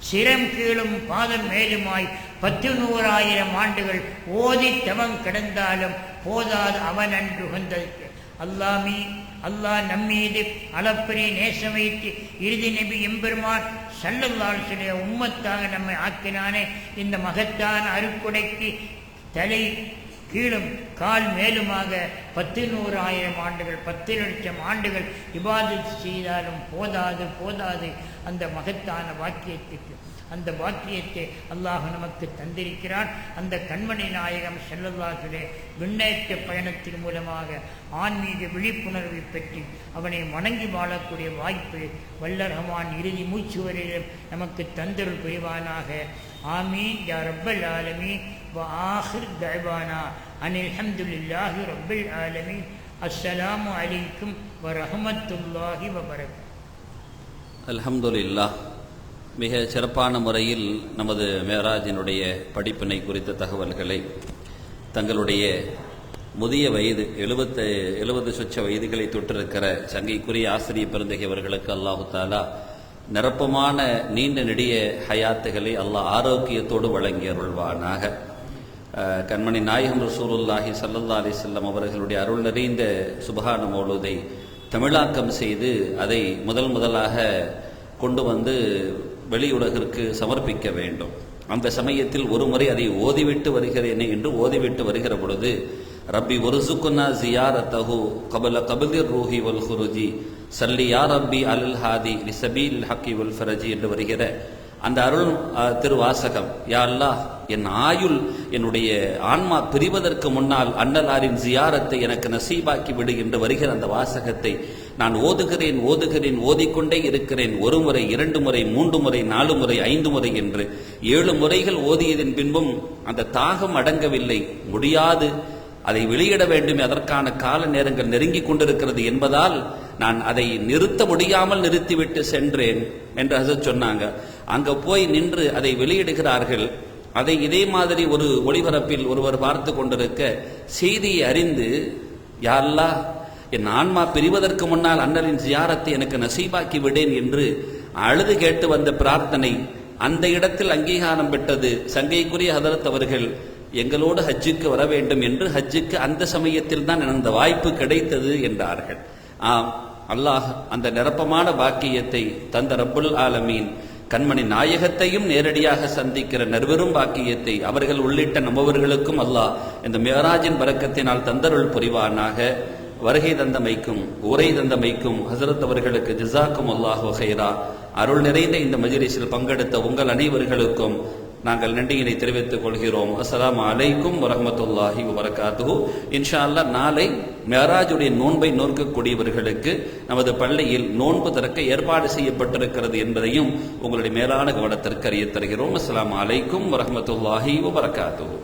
சிரம் கீழும் பாதம் மேலுமாய் 10,100,000 ஆண்டுகள் ஓதி தவம் கிடந்தாலும் போதாது அவன் அன்று உகந்ததற்கு. அல்லாஹ் நம்மீது அளப்பரிய நேசம் வைத்து இறுதி நபி எம்பெருமான் ஸல்லல்லாஹு அலைஹி வஸல்லம் உம்மத்தாக நம்மை ஆக்கினானே. இந்த மகத்தான அருட்கொடைக்கு தலை கீழும் கால் மேலுமாக 10,100,000 ஆண்டுகள் 10,00,000 ஆண்டுகள் இபாதத் செய்தாலும் போதாது அந்த மகத்தான வாக்கியத்துக்கு. அந்த வாக்கியத்தை அல்லாஹ் நமக்கு தந்திருக்கிறான். அந்த கண்மணி நாயகம் ஸல்லல்லாஹு அலைஹி வஸல்லம் விண்ணேற்ற பயணத்தின் மூலமாக ஆன்மீக விழிப்புணர்வை பெற்று அவனை வணங்கி வாழக்கூடிய வாய்ப்பு வல்ல ரஹ்மான் இறுதி மூச்சு வரையிலும் நமக்கு தந்தருள் புரிவானாக. ஆமீன் யா ரப்பல் ஆலமீன். وآخر دعوانا أن الحمد لله رب العالمين. السلام عليكم ورحمة الله وبركاته. الحمد لله. மிக சிறப்பான முறையில் நமது மேராஜினுடைய படிப்பினை குறித்த தகவல்களை தங்களுடைய முதிய வயது 70 சொச்ச வயதுகளை தொட்டிருக்கிற சங்கைக்குரிய ஆசிரியர் பெருந்தகை அவர்களுக்கு அல்லாஹு தாலா நிரப்பமான நீண்ட நெடிய ஹயாத்துகளை அல்லாஹ் ஆரோக்கியத்தோடு வழங்கி அருள்வானாக. கண்மணி நாயகம் ரசூலுல்லாஹி ஸல்லல்லாஹு அலைஹி வஸல்லம் அவர்களுடைய அருள் நிறைந்த சுப்ஹான மௌலூதை தமிழாக்கம் செய்து அதை முதலாக கொண்டு வந்து வெளியுலகிற்கு சமர்ப்பிக்க வேண்டும். அந்த சமயத்தில் ஒரு முறை அதை ஓதிவிட்டு வருகிறேனே என்று ஓதிவிட்டு வருகிற பொழுது ரப்பி ஒருசுக்குன்னா ஜியாரத்தஹு கபல கபிலிர் ரூஹி வல் ஹுருஜி சல்லி யா ரப்பி அல் ஹாதி லிசபீல் ஹக்கி வல் ஃபரஜி என்று வருகிற அந்த அருள் திருவாசகம், யா அல்லாஹ் என் ஆயுள் என்னுடைய ஆன்மா பிரிவதற்கு முன்னால் அன்னலாரின் ஜியாரத்தை எனக்கு நசீபாக்கி விடு என்று வருகிற அந்த வாசகத்தை நான் ஓதுகிறேன் ஓதிக்கொண்டே இருக்கிறேன். 1 முறை 2 முறை 3 முறை 4 முறை 5 முறை என்று 7 முறைகள் ஓதியதின் பின்பும் அந்த தாகம் அடங்கவில்லை. முடியாது, அதை வெளியிட வேண்டும், அதற்கான கால நேரங்கள் நெருங்கி கொண்டிருக்கிறது என்பதால் நான் அதை நிறுத்த முடியாமல் நிறுத்திவிட்டு சென்றேன் என்று ஹஸரத் சொன்னாங்க. அங்க போய் நின்று அதை வெளியிடுகிறார்கள். அதை இதே மாதிரி ஒரு ஒளிபரப்பில் ஒருவர் பார்த்து கொண்டிருக்க செய்தியை அறிந்து, யா அல்லாஹ் என் ஆன்மா பிரிவதற்கு முன்னால் அண்ணலின் ஜியாரத்தை எனக்கு நசீபாக்கி விடேன் என்று அழுது கேட்டு வந்த பிரார்த்தனை அந்த இடத்தில் அங்கீகாரம் பெற்றது. சங்கைக்குரிய ஹதரத் அவர்கள் எங்களோடு ஹஜ்ஜுக்கு வர வேண்டும் என்று ஹஜ்ஜுக்கு அந்த சமயத்தில் தான் அந்த வாய்ப்பு கிடைத்தது என்றார்கள். அல்லாஹ் அந்த நிரப்பமான பாக்கியத்தை தந்த ரப்புல் ஆலமீன் கண்மணி நாயகத்தையும் நேரடியாக சந்திக்கிற நர்வெரும் பாக்கியத்தை அவர்கள் உள்ளிட்ட நம்மவர்களுக்கும் அல்லாஹ் இந்த மேராஜின் பரக்கத்தினால் தந்தருள் புரிவானாக. வருகை தந்தமைக்கும் உரை தந்தமைக்கும் ஹஸரத் அவர்களுக்கு ஜஸாக்கும் அல்லாஹு ஹைரா. அருள் நிறைந்த இந்த மஜ்லிஸில் பங்கெடுத்த உங்கள் அனைவர்களுக்கும் நாங்கள் நன்றியினை தெரிவித்துக் கொள்கிறோம். அஸ்ஸலாமு அலைக்கும் வரஹ்மத்துல்லாஹி வபரகாத்துஹு. இன்ஷா அல்லாஹ் நாளை மேராஜுடைய நோன்பை நோக்கக்கூடியவர்களுக்கு நமது பள்ளியில் நோன்பு திறக்க ஏற்பாடு செய்யப்பட்டிருக்கிறது என்பதையும் உங்களுடைய மேலான கவனத்திற்கு அறிய தருகிறோம். அஸ்ஸலாமு அலைக்கும் வரஹ்மத்துல்லாஹி வபரகாத்துஹு.